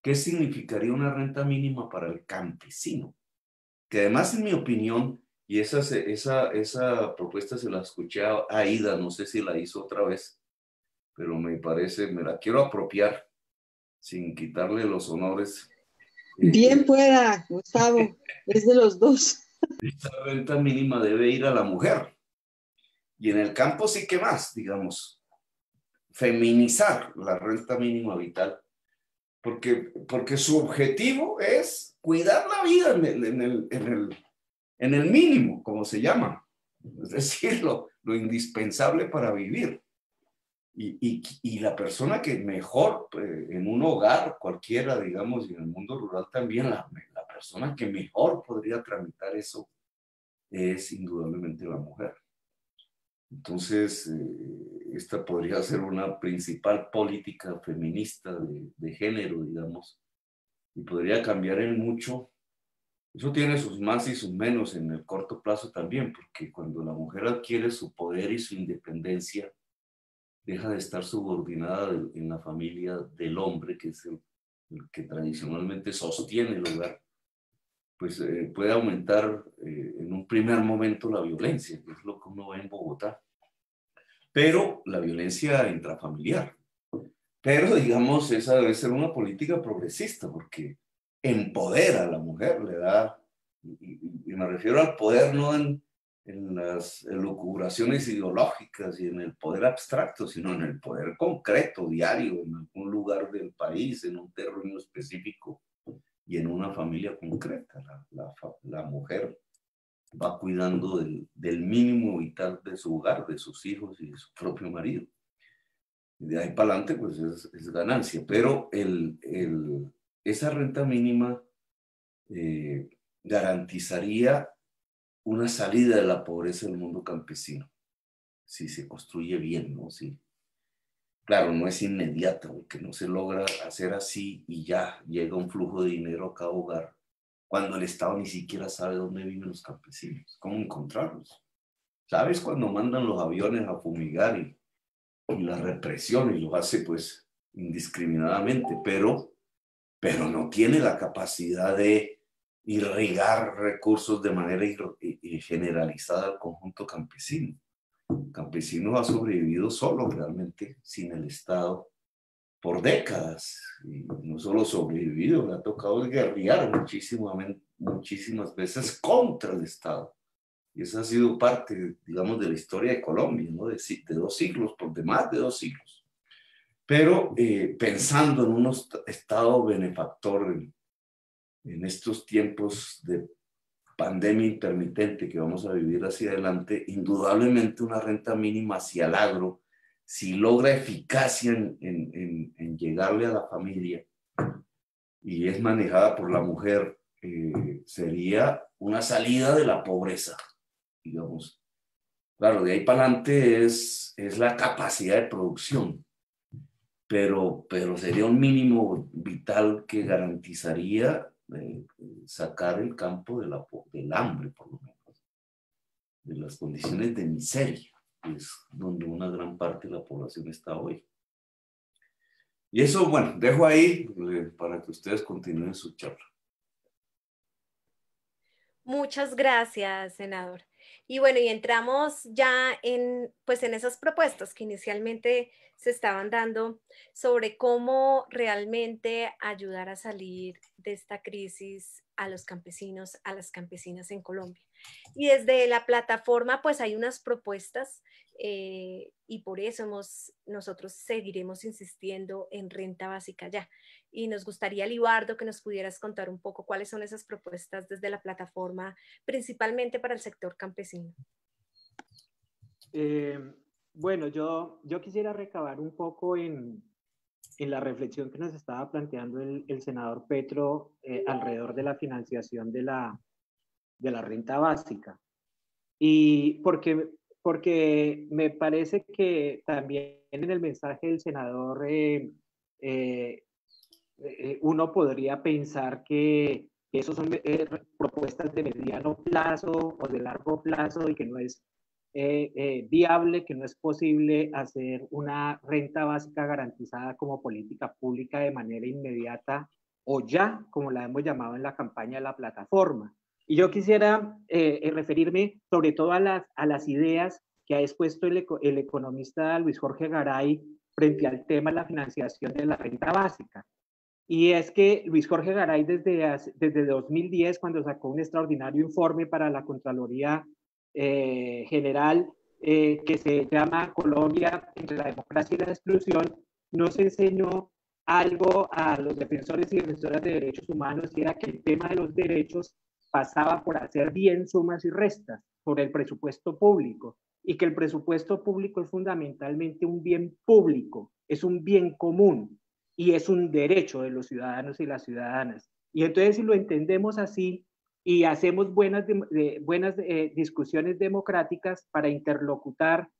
¿qué significaría una renta mínima para el campesino? Que además, en mi opinión, y esa propuesta se la escuché a Aida, no sé si la hizo otra vez, pero me parece, me la quiero apropiar sin quitarle los honores. Bien pueda, Gustavo, es de los dos. Esta renta mínima debe ir a la mujer. Y en el campo sí que más, digamos, feminizar la renta mínima vital, porque su objetivo es cuidar la vida en el mínimo, como se llama, es decir, lo indispensable para vivir. Y la persona que mejor, en un hogar cualquiera, digamos, y en el mundo rural también, la persona que mejor podría tramitar eso es indudablemente la mujer. Entonces, esta podría ser una principal política feminista de género, digamos, y podría cambiar en mucho. Eso tiene sus más y sus menos en el corto plazo también, porque cuando la mujer adquiere su poder y su independencia, deja de estar subordinada en la familia del hombre, que es el que tradicionalmente sostiene el hogar, pues puede aumentar en un primer momento la violencia, que es lo que uno ve en Bogotá. Pero la violencia intrafamiliar. Pero, digamos, esa debe ser una política progresista, porque empodera a la mujer, le da, y me refiero al poder no en las elucubraciones ideológicas y en el poder abstracto, sino en el poder concreto, diario, en algún lugar del país, en un terreno específico y en una familia concreta. La mujer va cuidando del mínimo vital de su hogar, de sus hijos y de su propio marido. Y de ahí para adelante, pues es ganancia. Pero esa renta mínima garantizaría una salida de la pobreza del mundo campesino, si se construye bien, ¿no? Sí. Claro, no es inmediata, porque no se logra hacer así y ya llega un flujo de dinero a cada hogar, cuando el Estado ni siquiera sabe dónde viven los campesinos, cómo encontrarlos. ¿Sabes? Cuando mandan los aviones a fumigar y la represión, y lo hace pues indiscriminadamente, pero no tiene la capacidad de irrigar recursos de manera generalizada al conjunto campesino. El campesino ha sobrevivido solo realmente, sin el Estado, por décadas. Y no solo sobrevivido, le ha tocado guerrear muchísimas veces contra el Estado. Y esa ha sido parte, digamos, de la historia de Colombia, ¿no? De 2 siglos, por más de 2 siglos. Pero pensando en un Estado benefactor en estos tiempos de pandemia intermitente que vamos a vivir hacia adelante, indudablemente una renta mínima hacia el agro, si logra eficacia en llegarle a la familia y es manejada por la mujer, sería una salida de la pobreza, digamos. Claro, de ahí para adelante es la capacidad de producción, pero sería un mínimo vital que garantizaría sacar el campo del hambre, por lo menos, de las condiciones de miseria, que es donde una gran parte de la población está hoy. Y eso, bueno, dejo ahí para que ustedes continúen su charla. Muchas gracias, senador. Y bueno, y entramos ya en, pues en esas propuestas que inicialmente se estaban dando sobre cómo realmente ayudar a salir de esta crisis a los campesinos, a las campesinas en Colombia. Y desde la plataforma, pues hay unas propuestas y por eso nosotros seguiremos insistiendo en renta básica ya. Y nos gustaría, Libardo, que nos pudieras contar un poco cuáles son esas propuestas desde la plataforma, principalmente para el sector campesino. Bueno, yo quisiera recabar un poco en la reflexión que nos estaba planteando el senador Petro alrededor de la financiación de la renta básica. Y porque me parece que también en el mensaje del senador uno podría pensar que esos son propuestas de mediano plazo o de largo plazo y que no es viable, que no es posible hacer una renta básica garantizada como política pública de manera inmediata o ya, como la hemos llamado en la campaña de la plataforma. Y yo quisiera referirme sobre todo a las ideas que ha expuesto el economista Luis Jorge Garay frente al tema de la financiación de la renta básica. Y es que Luis Jorge Garay desde 2010, cuando sacó un extraordinario informe para la Contraloría General, que se llama Colombia entre la democracia y la exclusión, nos enseñó algo a los defensores y defensoras de derechos humanos, y era que el tema de los derechos pasaba por hacer bien sumas y restas por el presupuesto público, y que el presupuesto público es fundamentalmente un bien público, es un bien común, y es un derecho de los ciudadanos y las ciudadanas. Y entonces si lo entendemos así y hacemos buenas discusiones democráticas para interlocutar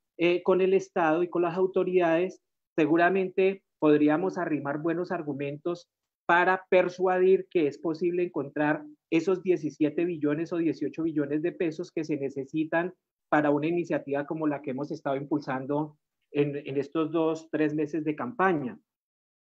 con el Estado y con las autoridades, seguramente podríamos arrimar buenos argumentos para persuadir que es posible encontrar esos 17 billones o 18 billones de pesos que se necesitan para una iniciativa como la que hemos estado impulsando en estos 2-3 meses de campaña.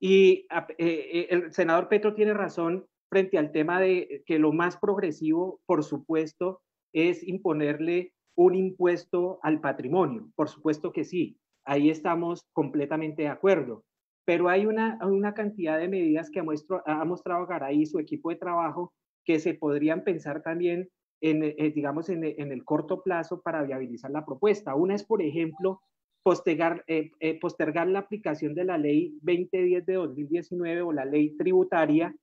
Y el senador Petro tiene razón frente al tema de que lo más progresivo, por supuesto, es imponerle un impuesto al patrimonio. Por supuesto que sí, ahí estamos completamente de acuerdo. Pero hay una cantidad de medidas que ha mostrado Garay y su equipo de trabajo que se podrían pensar también digamos, en el corto plazo para viabilizar la propuesta. Una es, por ejemplo, postergar la aplicación de la ley 2010 de 2019 o la ley tributaria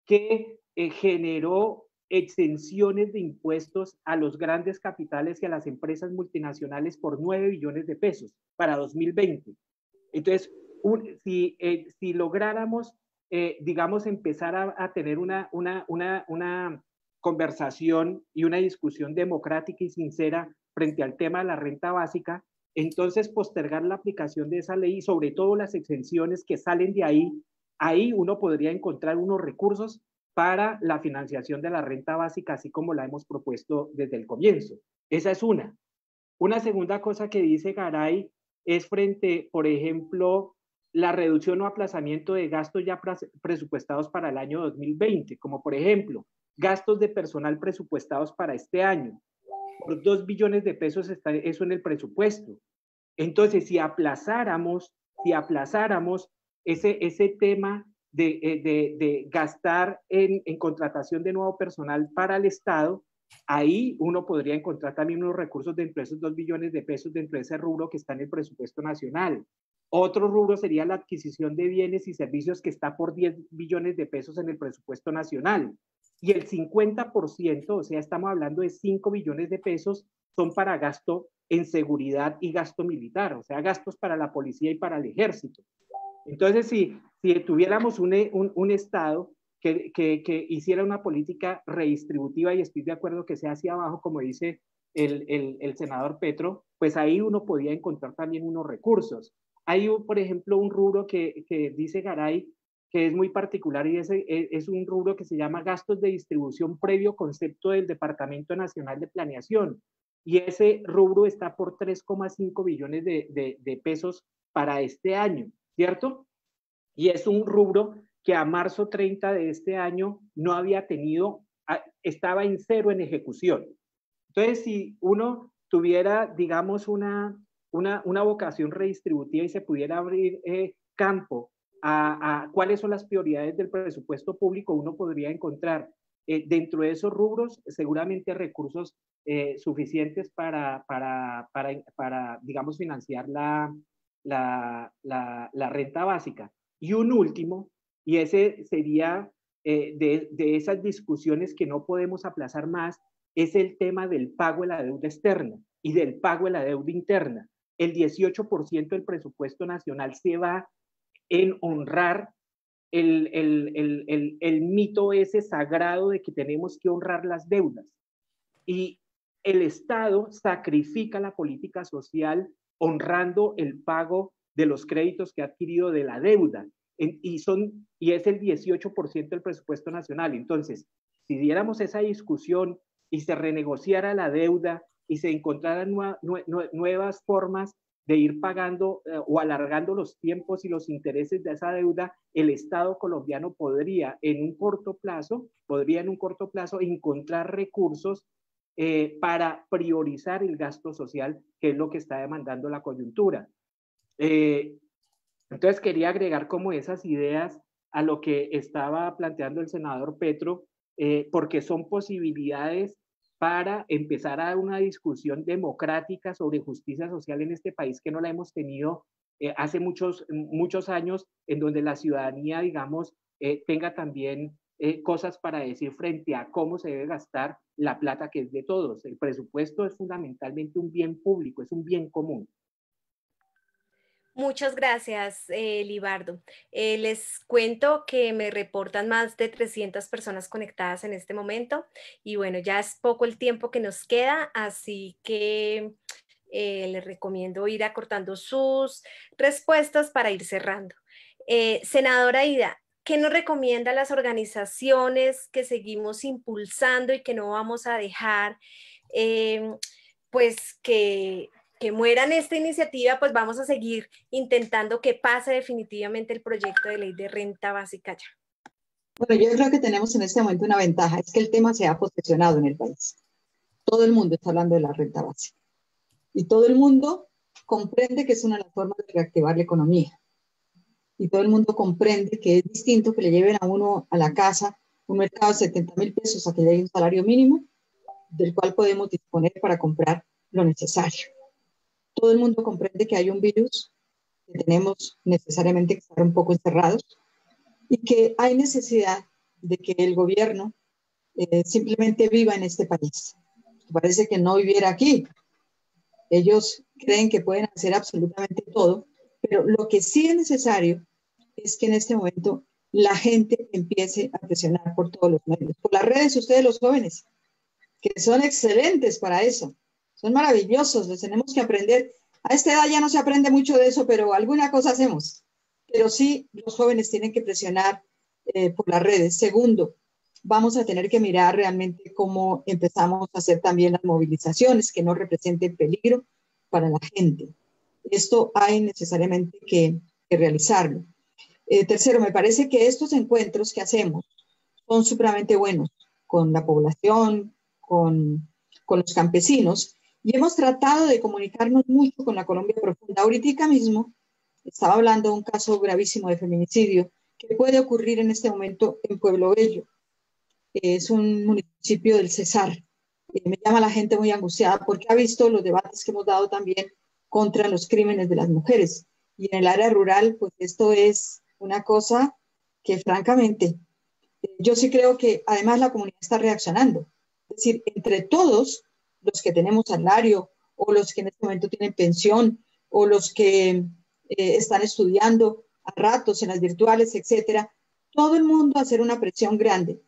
que generó exenciones de impuestos a los grandes capitales y a las empresas multinacionales por 9 billones de pesos para 2020. Entonces, si lográramos, digamos, empezar a tener una conversación y una discusión democrática y sincera frente al tema de la renta básica, entonces postergar la aplicación de esa ley y sobre todo las exenciones que salen de ahí uno podría encontrar unos recursos para la financiación de la renta básica, así como la hemos propuesto desde el comienzo. Esa es una. Una segunda cosa que dice Garay es frente, por ejemplo, la reducción o aplazamiento de gastos ya presupuestados para el año 2020, como por ejemplo, gastos de personal presupuestados para este año. Por 2 billones de pesos está eso en el presupuesto. Entonces, si aplazáramos ese tema de gastar en contratación de nuevo personal para el Estado, ahí uno podría encontrar también unos recursos dentro de esos 2 billones de pesos dentro de ese rubro que está en el presupuesto nacional. Otro rubro sería la adquisición de bienes y servicios que está por 10 billones de pesos en el presupuesto nacional. Y el 50%, o sea, estamos hablando de 5 billones de pesos, son para gasto en seguridad y gasto militar, o sea, gastos para la policía y para el ejército. Entonces, si tuviéramos un Estado que hiciera una política redistributiva, y estoy de acuerdo que sea hacia abajo, como dice el senador Petro, pues ahí uno podía encontrar también unos recursos. Hay, por ejemplo, un rubro que dice Garay, que es muy particular, y es un rubro que se llama gastos de distribución previo concepto del Departamento Nacional de Planeación. Y ese rubro está por 3,5 billones de pesos para este año, ¿cierto? y es un rubro que a marzo 30 de este año no había tenido, estaba en cero en ejecución. Entonces, si uno tuviera, digamos, una vocación redistributiva y se pudiera abrir campo a cuáles son las prioridades del presupuesto público, uno podría encontrar dentro de esos rubros seguramente recursos suficientes para, digamos, financiar la renta básica. Y un último, y ese sería de esas discusiones que no podemos aplazar más, es el tema del pago de la deuda externa y del pago de la deuda interna. El 18% del presupuesto nacional se va en honrar el mito ese sagrado de que tenemos que honrar las deudas. Y el Estado sacrifica la política social honrando el pago de los créditos que ha adquirido de la deuda. Y es el 18% del presupuesto nacional. Entonces, si diéramos esa discusión y se renegociara la deuda y se encontraran nuevas formas de ir pagando o alargando los tiempos y los intereses de esa deuda, el Estado colombiano podría en un corto plazo encontrar recursos para priorizar el gasto social, que es lo que está demandando la coyuntura. Entonces quería agregar como esas ideas a lo que estaba planteando el senador Petro, porque son posibilidades para empezar a dar una discusión democrática sobre justicia social en este país que no la hemos tenido hace muchos años, en donde la ciudadanía, digamos, tenga también cosas para decir frente a cómo se debe gastar la plata que es de todos. El presupuesto es fundamentalmente un bien público, es un bien común. Muchas gracias, Libardo. Les cuento que me reportan más de 300 personas conectadas en este momento y bueno, ya es poco el tiempo que nos queda, así que les recomiendo ir acortando sus respuestas para ir cerrando. Senadora Ida, ¿qué nos recomienda las organizaciones que seguimos impulsando y que no vamos a dejar pues que mueran esta iniciativa? Pues vamos a seguir intentando que pase definitivamente el proyecto de ley de renta básica ya. Bueno, yo creo que tenemos en este momento una ventaja, es que el tema se ha posesionado en el país. Todo el mundo está hablando de la renta básica y todo el mundo comprende que es una de las formas de reactivar la economía y todo el mundo comprende que es distinto que le lleven a uno a la casa un mercado de 70.000 pesos a que llegue un salario mínimo del cual podemos disponer para comprar lo necesario. Todo el mundo comprende que hay un virus, que tenemos necesariamente que estar un poco encerrados y que hay necesidad de que el gobierno simplemente viva en este país. Parece que no viviera aquí. Ellos creen que pueden hacer absolutamente todo, pero lo que sí es necesario es que en este momento la gente empiece a presionar por todos los medios, por las redes, ustedes los jóvenes, que son excelentes para eso. Son maravillosos, les tenemos que aprender. A esta edad ya no se aprende mucho de eso, pero alguna cosa hacemos. Pero sí, los jóvenes tienen que presionar por las redes. Segundo, vamos a tener que mirar realmente cómo empezamos a hacer también las movilizaciones que no representen peligro para la gente. Esto hay necesariamente que realizarlo. Tercero, me parece que estos encuentros que hacemos son supremamente buenos con la población, con los campesinos, y hemos tratado de comunicarnos mucho con la Colombia Profunda. Ahorita mismo estaba hablando de un caso gravísimo de feminicidio que puede ocurrir en este momento en Pueblo Bello. Es un municipio del Cesar. Me llama la gente muy angustiada porque ha visto los debates que hemos dado también contra los crímenes de las mujeres. Y en el área rural, pues esto es una cosa que francamente, yo sí creo que además la comunidad está reaccionando. Es decir, entre todos los que tenemos salario o los que en este momento tienen pensión o los que están estudiando a ratos en las virtuales, etcétera, todo el mundo hacer una presión grande,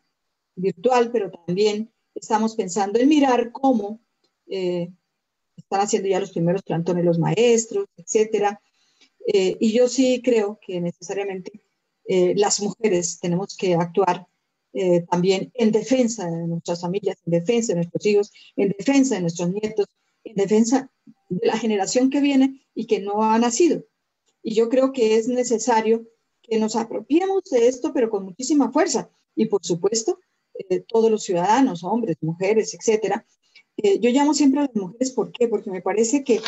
virtual, pero también estamos pensando en mirar cómo están haciendo ya los primeros plantones los maestros, etcétera. Y yo sí creo que necesariamente las mujeres tenemos que actuar también en defensa de nuestras familias, en defensa de nuestros hijos, en defensa de nuestros nietos, en defensa de la generación que viene y que no ha nacido. Y yo creo que es necesario que nos apropiemos de esto, pero con muchísima fuerza. Y por supuesto, todos los ciudadanos, hombres, mujeres, etcétera. Yo llamo siempre a las mujeres, ¿por qué? Porque me parece que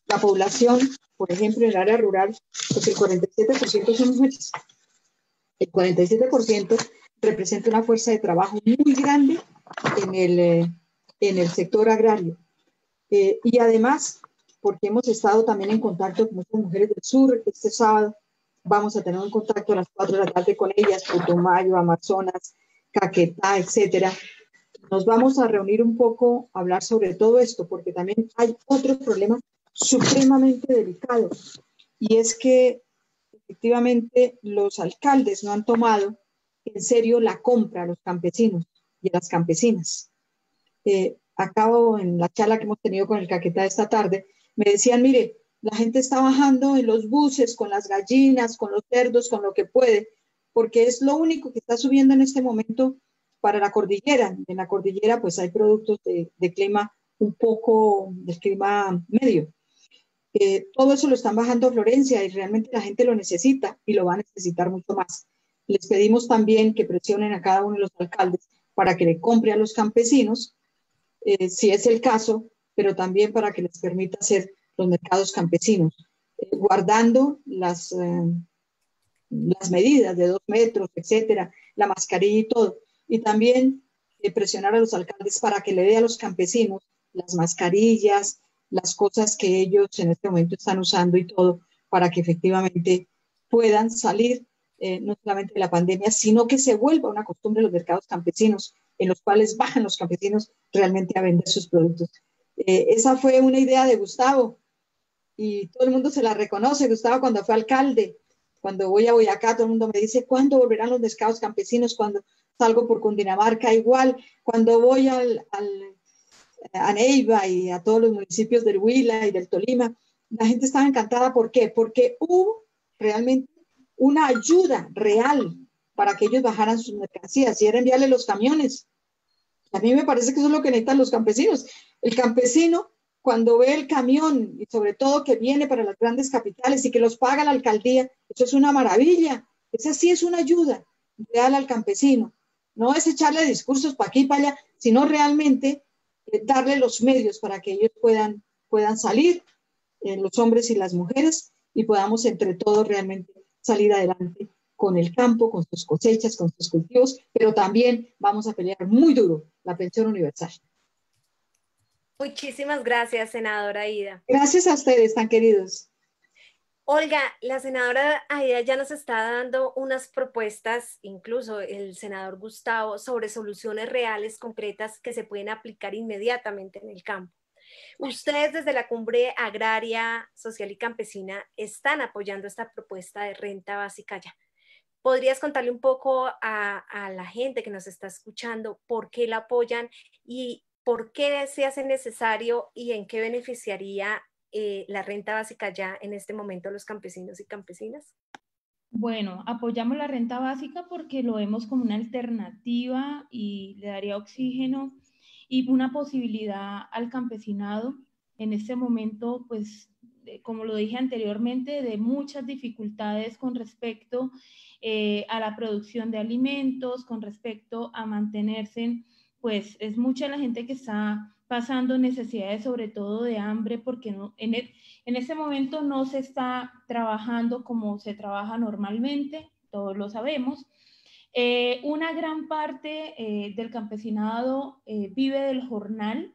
la población, por ejemplo, en el área rural, pues el 47% son mujeres. El 47% representa una fuerza de trabajo muy grande en el sector agrario. Y además, porque hemos estado también en contacto con muchas mujeres del sur, este sábado vamos a tener un contacto a las 4 de la tarde con ellas, Putumayo, Amazonas, Caquetá, etcétera. Nos vamos a reunir un poco a hablar sobre todo esto, porque también hay otro problema supremamente delicado, y es que efectivamente los alcaldes no han tomado en serio la compra a los campesinos y a las campesinas. Acabo en la charla que hemos tenido con el Caquetá esta tarde, me decían, mire, la gente está bajando en los buses con las gallinas, con los cerdos, con lo que puede, porque es lo único que está subiendo en este momento para la cordillera. En la cordillera pues hay productos de clima un poco, del clima medio. Todo eso lo están bajando a Florencia y realmente la gente lo necesita y lo va a necesitar mucho más. Les pedimos también que presionen a cada uno de los alcaldes para que le compre a los campesinos, si es el caso, pero también para que les permita hacer los mercados campesinos, guardando las medidas de 2 metros, etcétera, la mascarilla y todo. Y también presionar a los alcaldes para que le dé a los campesinos las mascarillas, las cosas que ellos en este momento están usando y todo, para que efectivamente puedan salir no solamente de la pandemia, sino que se vuelva una costumbre los mercados campesinos, en los cuales bajan los campesinos realmente a vender sus productos. Esa fue una idea de Gustavo, y todo el mundo se la reconoce. Gustavo, cuando fue alcalde, cuando voy a Boyacá, todo el mundo me dice, ¿cuándo volverán los mercados campesinos? Cuando salgo por Cundinamarca, igual. Cuando voy a Neiva y a todos los municipios del Huila y del Tolima, la gente estaba encantada. ¿Por qué? Porque hubo realmente una ayuda real para que ellos bajaran sus mercancías, y era enviarle los camiones. A mí me parece que eso es lo que necesitan los campesinos. El campesino, cuando ve el camión, y sobre todo que viene para las grandes capitales y que los paga la alcaldía, eso es una maravilla. Esa sí es una ayuda real al campesino. No es echarle discursos para aquí y para allá, sino realmente darle los medios para que ellos puedan salir, los hombres y las mujeres, y podamos entre todos realmente salir adelante con el campo, con sus cosechas, con sus cultivos, pero también vamos a pelear muy duro la pensión universal. Muchísimas gracias, senadora Aida. Gracias a ustedes, tan queridos. Olga, la senadora Aida ya nos está dando unas propuestas, incluso el senador Gustavo, sobre soluciones reales, concretas, que se pueden aplicar inmediatamente en el campo. Ustedes desde la Cumbre Agraria, Social y Campesina están apoyando esta propuesta de renta básica ya. ¿Podrías contarle un poco a la gente que nos está escuchando por qué la apoyan y por qué se hace necesario y en qué beneficiaría la renta básica ya en este momento a los campesinos y campesinas? Bueno, apoyamos la renta básica porque lo vemos como una alternativa y le daría oxígeno y una posibilidad al campesinado en este momento, pues, como lo dije anteriormente, de muchas dificultades con respecto a la producción de alimentos, con respecto a mantenerse, pues es mucha la gente que está pasando necesidades, sobre todo de hambre, porque no, en ese momento no se está trabajando como se trabaja normalmente, todos lo sabemos. Una gran parte del campesinado vive del jornal,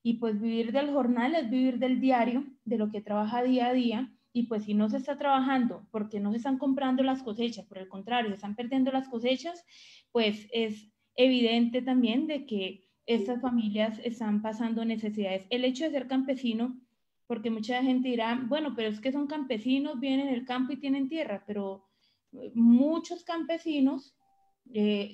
y pues vivir del jornal es vivir del diario, de lo que trabaja día a día, y pues si no se está trabajando porque no se están comprando las cosechas, por el contrario, se están perdiendo las cosechas, pues es evidente también de que estas familias están pasando necesidades. El hecho de ser campesino, porque mucha gente dirá, bueno, pero es que son campesinos, viven en el campo y tienen tierra, pero muchos campesinos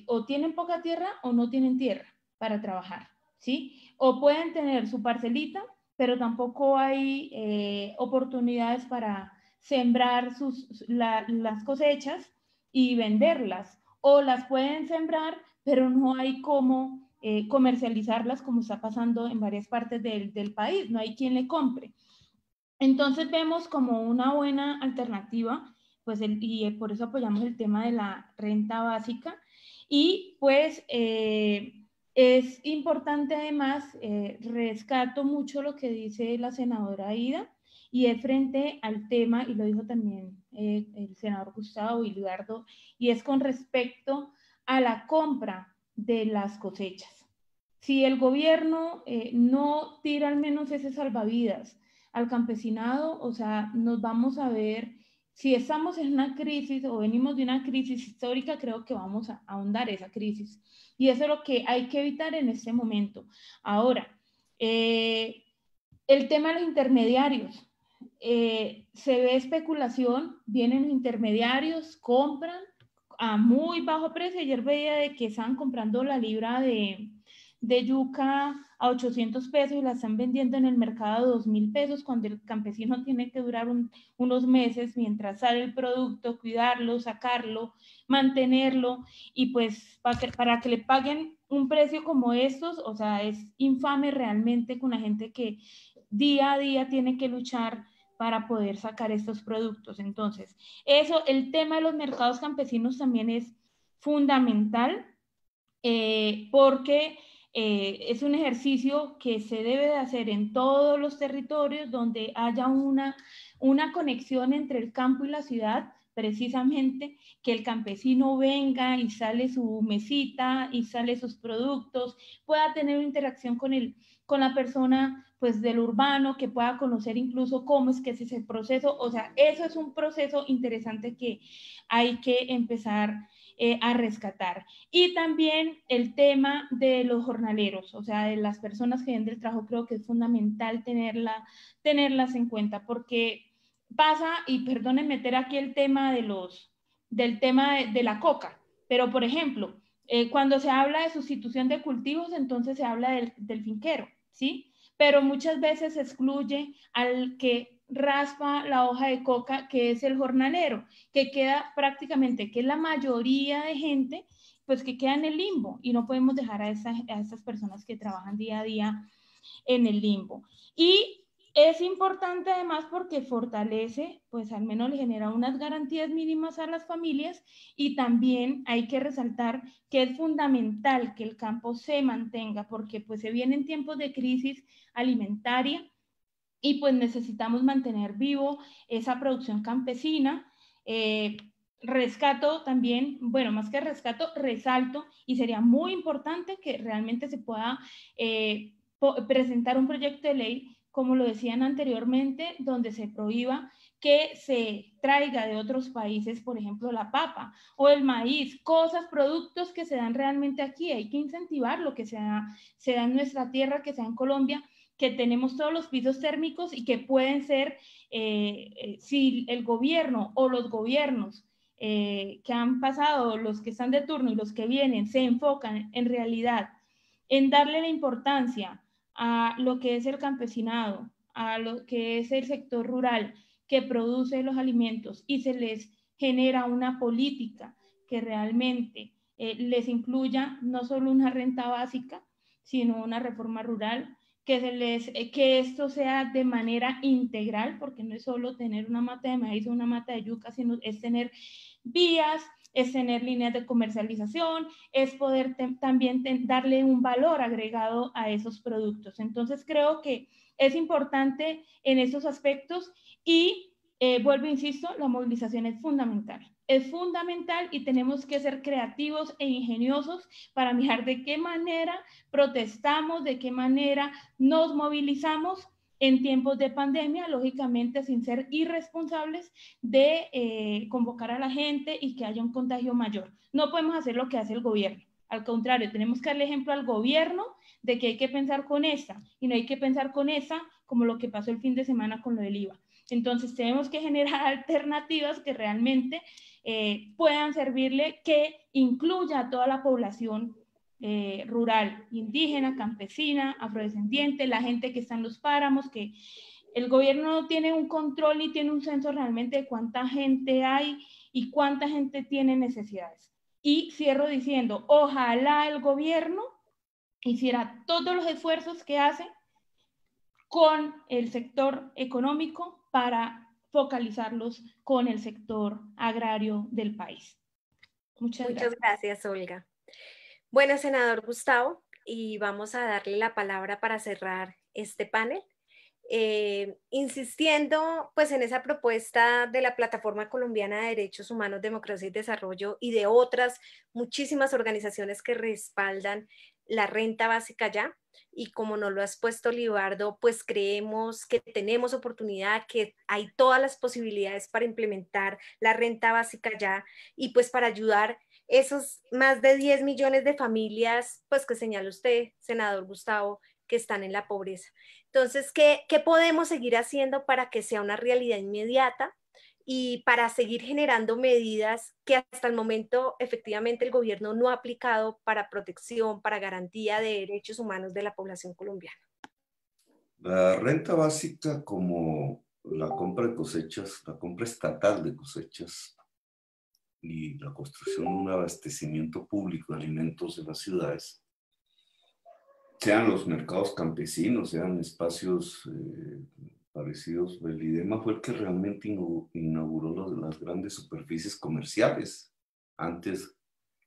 o tienen poca tierra o no tienen tierra para trabajar, ¿sí? O pueden tener su parcelita, pero tampoco hay oportunidades para sembrar las cosechas y venderlas, o las pueden sembrar, pero no hay cómo comercializarlas, como está pasando en varias partes del país, no hay quien le compre. Entonces vemos como una buena alternativa pues por eso apoyamos el tema de la renta básica. Y pues es importante además, rescato mucho lo que dice la senadora Aida, y es frente al tema, y lo dijo también el senador Gustavo Ilibardo, y es con respecto a la compra de las cosechas. Si el gobierno no tira al menos ese salvavidas al campesinado, o sea, nos vamos a ver, si estamos en una crisis o venimos de una crisis histórica, creo que vamos a ahondar esa crisis. Y eso es lo que hay que evitar en este momento. Ahora, el tema de los intermediarios. Se ve especulación, vienen intermediarios, compran a muy bajo precio. Ayer veía de que estaban comprando la libra de yuca a 800 pesos y la están vendiendo en el mercado a 2.000 pesos, cuando el campesino tiene que durar unos meses mientras sale el producto, cuidarlo, sacarlo, mantenerlo, y pues para que le paguen un precio como estos, o sea, es infame realmente con la gente que día a día tiene que luchar para poder sacar estos productos. Entonces, el tema de los mercados campesinos también es fundamental, porque es un ejercicio que se debe de hacer en todos los territorios donde haya una conexión entre el campo y la ciudad, precisamente que el campesino venga y sale su mesita y sale sus productos, pueda tener una interacción con la persona pues del urbano, que pueda conocer incluso cómo es que es ese proceso. O sea, eso es un proceso interesante que hay que empezar a rescatar. Y también el tema de los jornaleros, o sea, de las personas que venden el trabajo, creo que es fundamental tenerlas en cuenta, porque pasa, y perdonen meter aquí el tema del tema de la coca, pero por ejemplo, cuando se habla de sustitución de cultivos, entonces se habla del finquero, ¿sí? Pero muchas veces se excluye al que raspa la hoja de coca, que es el jornalero, que queda prácticamente, que es la mayoría de gente, pues que queda en el limbo, y no podemos dejar a esas personas que trabajan día a día en el limbo. Y es importante además porque fortalece, pues al menos le genera unas garantías mínimas a las familias, y también hay que resaltar que es fundamental que el campo se mantenga, porque pues se vienen tiempos de crisis alimentaria y pues necesitamos mantener vivo esa producción campesina. Rescato también, bueno, más que rescato, resalto, y sería muy importante que realmente se pueda presentar un proyecto de ley, como lo decían anteriormente, donde se prohíba que se traiga de otros países, por ejemplo, la papa o el maíz, cosas, productos que se dan realmente aquí. Hay que incentivar lo que se da en nuestra tierra, que sea en Colombia, que tenemos todos los pisos térmicos y que pueden ser, si el gobierno o los gobiernos que han pasado, los que están de turno y los que vienen, se enfocan en realidad en darle la importancia a lo que es el campesinado, a lo que es el sector rural que produce los alimentos, y se les genera una política que realmente les incluya no solo una renta básica, sino una reforma rural, que esto sea de manera integral, porque no es solo tener una mata de maíz o una mata de yuca, sino es tener vías, es tener líneas de comercialización, es poder también darle un valor agregado a esos productos. Entonces creo que es importante en esos aspectos, y vuelvo, insisto, la movilización es fundamental. Es fundamental, y tenemos que ser creativos e ingeniosos para mirar de qué manera protestamos, de qué manera nos movilizamos en tiempos de pandemia, lógicamente sin ser irresponsables de convocar a la gente y que haya un contagio mayor. No podemos hacer lo que hace el gobierno. Al contrario, tenemos que darle ejemplo al gobierno de que hay que pensar con esta, y no hay que pensar con esa como lo que pasó el fin de semana con lo del IVA. Entonces tenemos que generar alternativas que realmente puedan servirle, que incluya a toda la población rural, indígena, campesina, afrodescendiente, la gente que está en los páramos, que el gobierno no tiene un control ni tiene un censo realmente de cuánta gente hay y cuánta gente tiene necesidades. Y cierro diciendo, ojalá el gobierno hiciera todos los esfuerzos que hace con el sector económico para focalizarlos con el sector agrario del país. Muchas gracias, Olga. Bueno, senador Gustavo, y vamos a darle la palabra para cerrar este panel. Insistiendo pues en esa propuesta de la Plataforma Colombiana de Derechos Humanos, Democracia y Desarrollo y de otras muchísimas organizaciones que respaldan la renta básica ya, y como nos lo has puesto, Libardo, pues creemos que tenemos oportunidad, que hay todas las posibilidades para implementar la renta básica ya y pues para ayudar esos más de 10 millones de familias, pues que señala usted, senador Gustavo, que están en la pobreza. Entonces, ¿qué podemos seguir haciendo para que sea una realidad inmediata y para seguir generando medidas que hasta el momento efectivamente el gobierno no ha aplicado para protección, para garantía de derechos humanos de la población colombiana? La renta básica, como la compra de cosechas, la compra estatal de cosechas y la construcción de un abastecimiento público de alimentos en las ciudades, sean los mercados campesinos, sean espacios parecidos. El IDEMA fue el que realmente inauguró las grandes superficies comerciales antes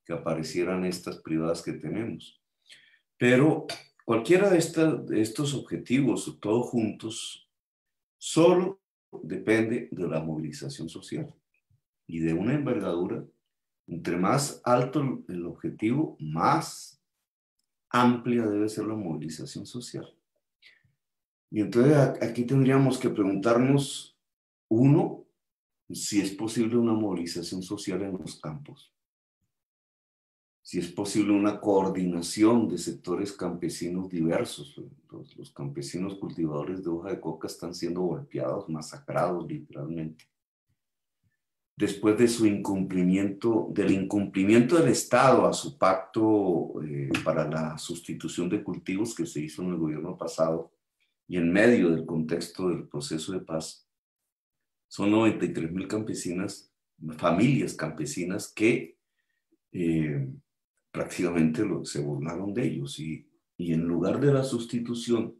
que aparecieran estas privadas que tenemos. Pero cualquiera de estos objetivos, todos juntos, solo depende de la movilización social y de una envergadura. Entre más alto el objetivo, más amplia debe ser la movilización social. Y entonces aquí tendríamos que preguntarnos, uno, si es posible una movilización social en los campos, si es posible una coordinación de sectores campesinos diversos. Los campesinos cultivadores de hoja de coca están siendo golpeados, masacrados literalmente. Después de su incumplimiento, del incumplimiento del Estado a su pacto para la sustitución de cultivos que se hizo en el gobierno pasado y en medio del contexto del proceso de paz, son 93,000 campesinas, familias campesinas que prácticamente se burlaron de ellos y en lugar de la sustitución,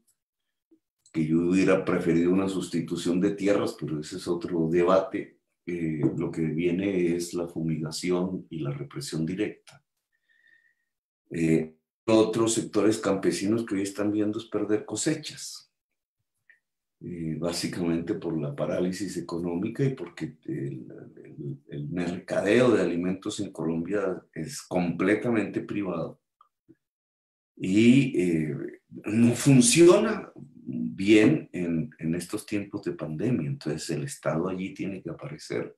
que yo hubiera preferido una sustitución de tierras, pero ese es otro debate, lo que viene es la fumigación y la represión directa. Otros sectores campesinos que hoy están viendo es perder cosechas, básicamente por la parálisis económica y porque el mercadeo de alimentos en Colombia es completamente privado y no funciona bien en estos tiempos de pandemia. Entonces el Estado allí tiene que aparecer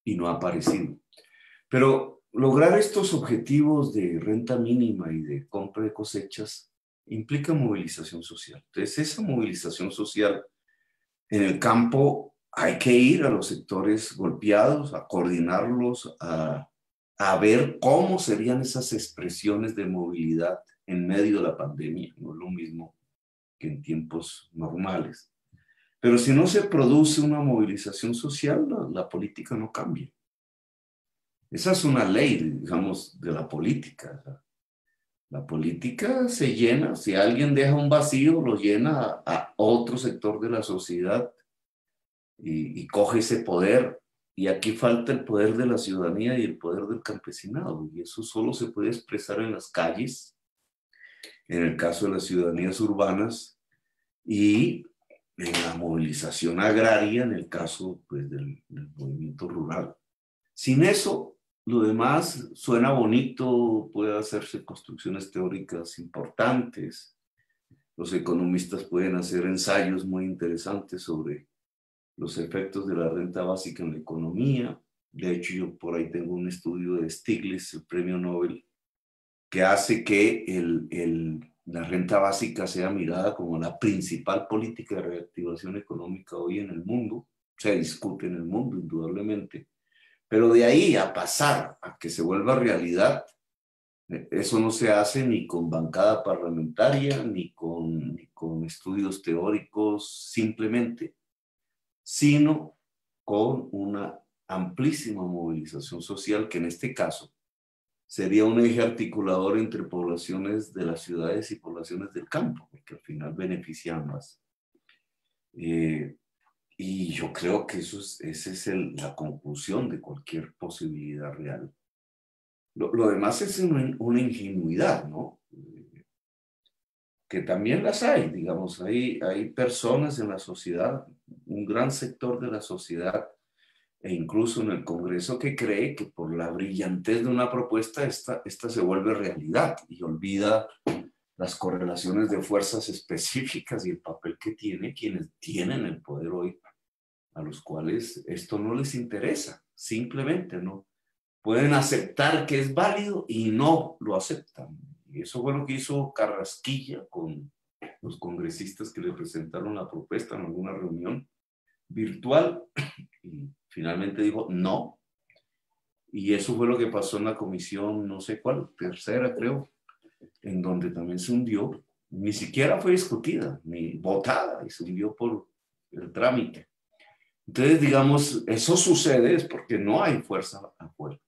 y no ha aparecido. Pero lograr estos objetivos de renta mínima y de compra de cosechas implica movilización social. Entonces esa movilización social en el campo hay que ir a los sectores golpeados, a coordinarlos, a ver cómo serían esas expresiones de movilidad en medio de la pandemia. No es lo mismo que en tiempos normales. Pero si no se produce una movilización social, la política no cambia. Esa es una ley, digamos, de la política. La política se llena, si alguien deja un vacío, lo llena a otro sector de la sociedad y coge ese poder. Y aquí falta el poder de la ciudadanía y el poder del campesinado. Y eso solo se puede expresar en las calles, en el caso de las ciudadanías urbanas, y en la movilización agraria, en el caso pues, del movimiento rural. Sin eso, lo demás suena bonito, puede hacerse construcciones teóricas importantes. Los economistas pueden hacer ensayos muy interesantes sobre los efectos de la renta básica en la economía. De hecho, yo por ahí tengo un estudio de Stiglitz, el premio Nobel, que hace que la renta básica sea mirada como la principal política de reactivación económica hoy en el mundo. Se discute en el mundo, indudablemente. Pero de ahí a pasar a que se vuelva realidad, eso no se hace ni con bancada parlamentaria, ni con estudios teóricos simplemente, sino con una amplísima movilización social que en este caso sería un eje articulador entre poblaciones de las ciudades y poblaciones del campo, porque al final beneficia más. Y yo creo que esa es la conclusión de cualquier posibilidad real. Lo demás es una ingenuidad, ¿no? Que también las hay, digamos, hay personas en la sociedad, un gran sector de la sociedad, e incluso en el Congreso, que cree que por la brillantez de una propuesta, esta se vuelve realidad y olvida las correlaciones de fuerzas específicas y el papel que tiene quienes tienen el poder hoy, a los cuales esto no les interesa, simplemente no. Pueden aceptar que es válido y no lo aceptan. Y eso fue lo que hizo Carrasquilla con los congresistas que le presentaron la propuesta en alguna reunión virtual y finalmente dijo no. Y eso fue lo que pasó en la comisión, no sé cuál, tercera creo, en donde también se hundió. Ni siquiera fue discutida, ni votada, y se hundió por el trámite. Entonces, digamos, eso sucede es porque no hay fuerza afuera.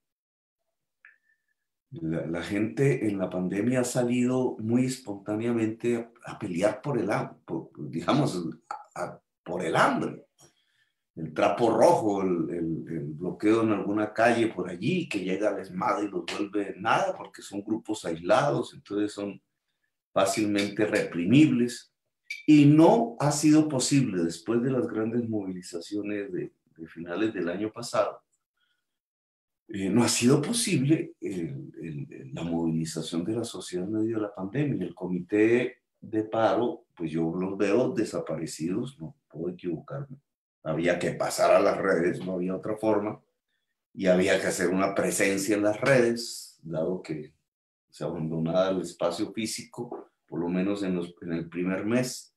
La gente en la pandemia ha salido muy espontáneamente a pelear por el hambre, digamos, por el hambre. El trapo rojo, el bloqueo en alguna calle por allí, que llega al ESMAD y los vuelve nada, porque son grupos aislados, entonces son fácilmente reprimibles. Y no ha sido posible, después de las grandes movilizaciones de finales del año pasado, no ha sido posible la movilización de la sociedad en medio de la pandemia. El comité de paro, pues yo los veo desaparecidos, no puedo equivocarme. Había que pasar a las redes, no había otra forma, y había que hacer una presencia en las redes, dado que se abandonaba el espacio físico, por lo menos en el primer mes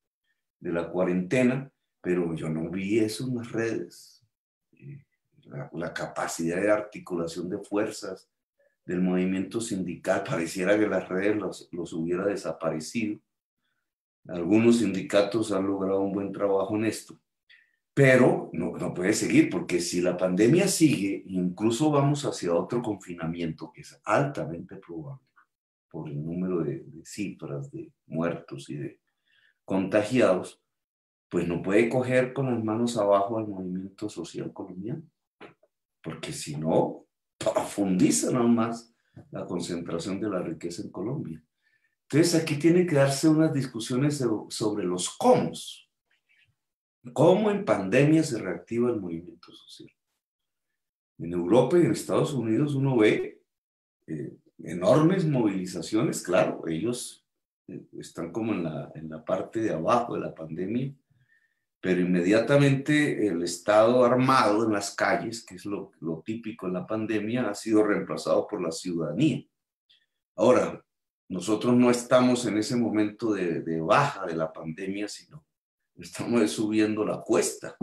de la cuarentena, pero yo no vi eso en las redes. La capacidad de articulación de fuerzas del movimiento sindical, pareciera que las redes los hubiera desaparecido. Algunos sindicatos han logrado un buen trabajo en esto, pero no puede seguir, porque si la pandemia sigue, incluso vamos hacia otro confinamiento, que es altamente probable por el número de cifras de muertos y de contagiados, pues no puede coger con las manos abajo al movimiento social colombiano, porque si no, profundiza nada más la concentración de la riqueza en Colombia. Entonces aquí tienen que darse unas discusiones sobre los cómo. ¿Cómo en pandemia se reactiva el movimiento social? En Europa y en Estados Unidos uno ve enormes movilizaciones, claro, ellos están como en la parte de abajo de la pandemia, pero inmediatamente el Estado armado en las calles, que es lo típico en la pandemia, ha sido reemplazado por la ciudadanía. Ahora, nosotros no estamos en ese momento de baja de la pandemia, sino estamos subiendo la cuesta.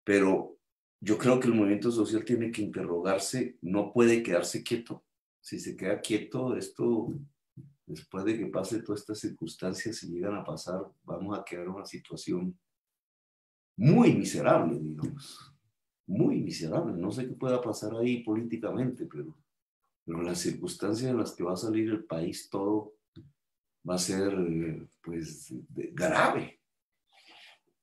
Pero yo creo que el movimiento social tiene que interrogarse, no puede quedarse quieto. Si se queda quieto, esto, después de que pase todas estas circunstancias, si llegan a pasar, vamos a quedar en una situación muy miserable, digamos, muy miserable. No sé qué pueda pasar ahí políticamente, pero las circunstancias en las que va a salir el país, todo va a ser, pues, grave,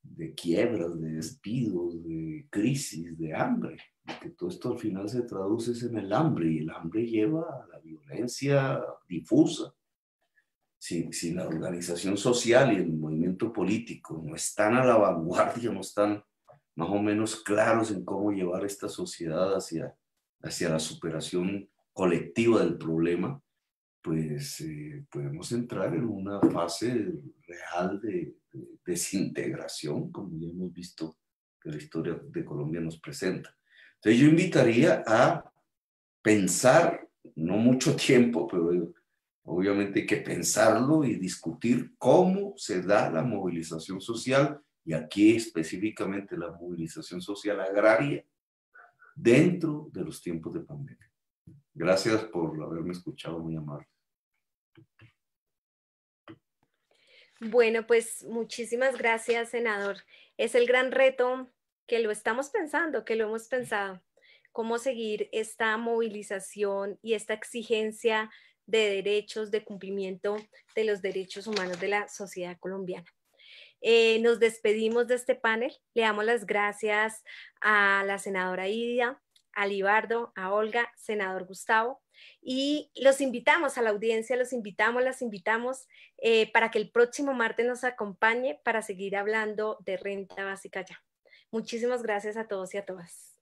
de quiebras, de despidos, de crisis, de hambre, que todo esto al final se traduce en el hambre, y el hambre lleva a la violencia difusa. Si la organización social y el movimiento político no están a la vanguardia, no están más o menos claros en cómo llevar esta sociedad hacia la superación colectiva del problema, pues podemos entrar en una fase real de desintegración, como ya hemos visto que la historia de Colombia nos presenta. Entonces yo invitaría a pensar, no mucho tiempo, pero obviamente hay que pensarlo y discutir cómo se da la movilización social, y aquí específicamente la movilización social agraria dentro de los tiempos de pandemia. Gracias por haberme escuchado, muy amable. Bueno, pues muchísimas gracias, senador. Es el gran reto que lo estamos pensando, que lo hemos pensado, cómo seguir esta movilización y esta exigencia de derechos, de cumplimiento de los derechos humanos de la sociedad colombiana. Nos despedimos de este panel. Le damos las gracias a la senadora Idia, a Libardo, a Olga, senador Gustavo, y los invitamos a la audiencia, las invitamos para que el próximo martes nos acompañe para seguir hablando de renta básica ya. Muchísimas gracias a todos y a todas.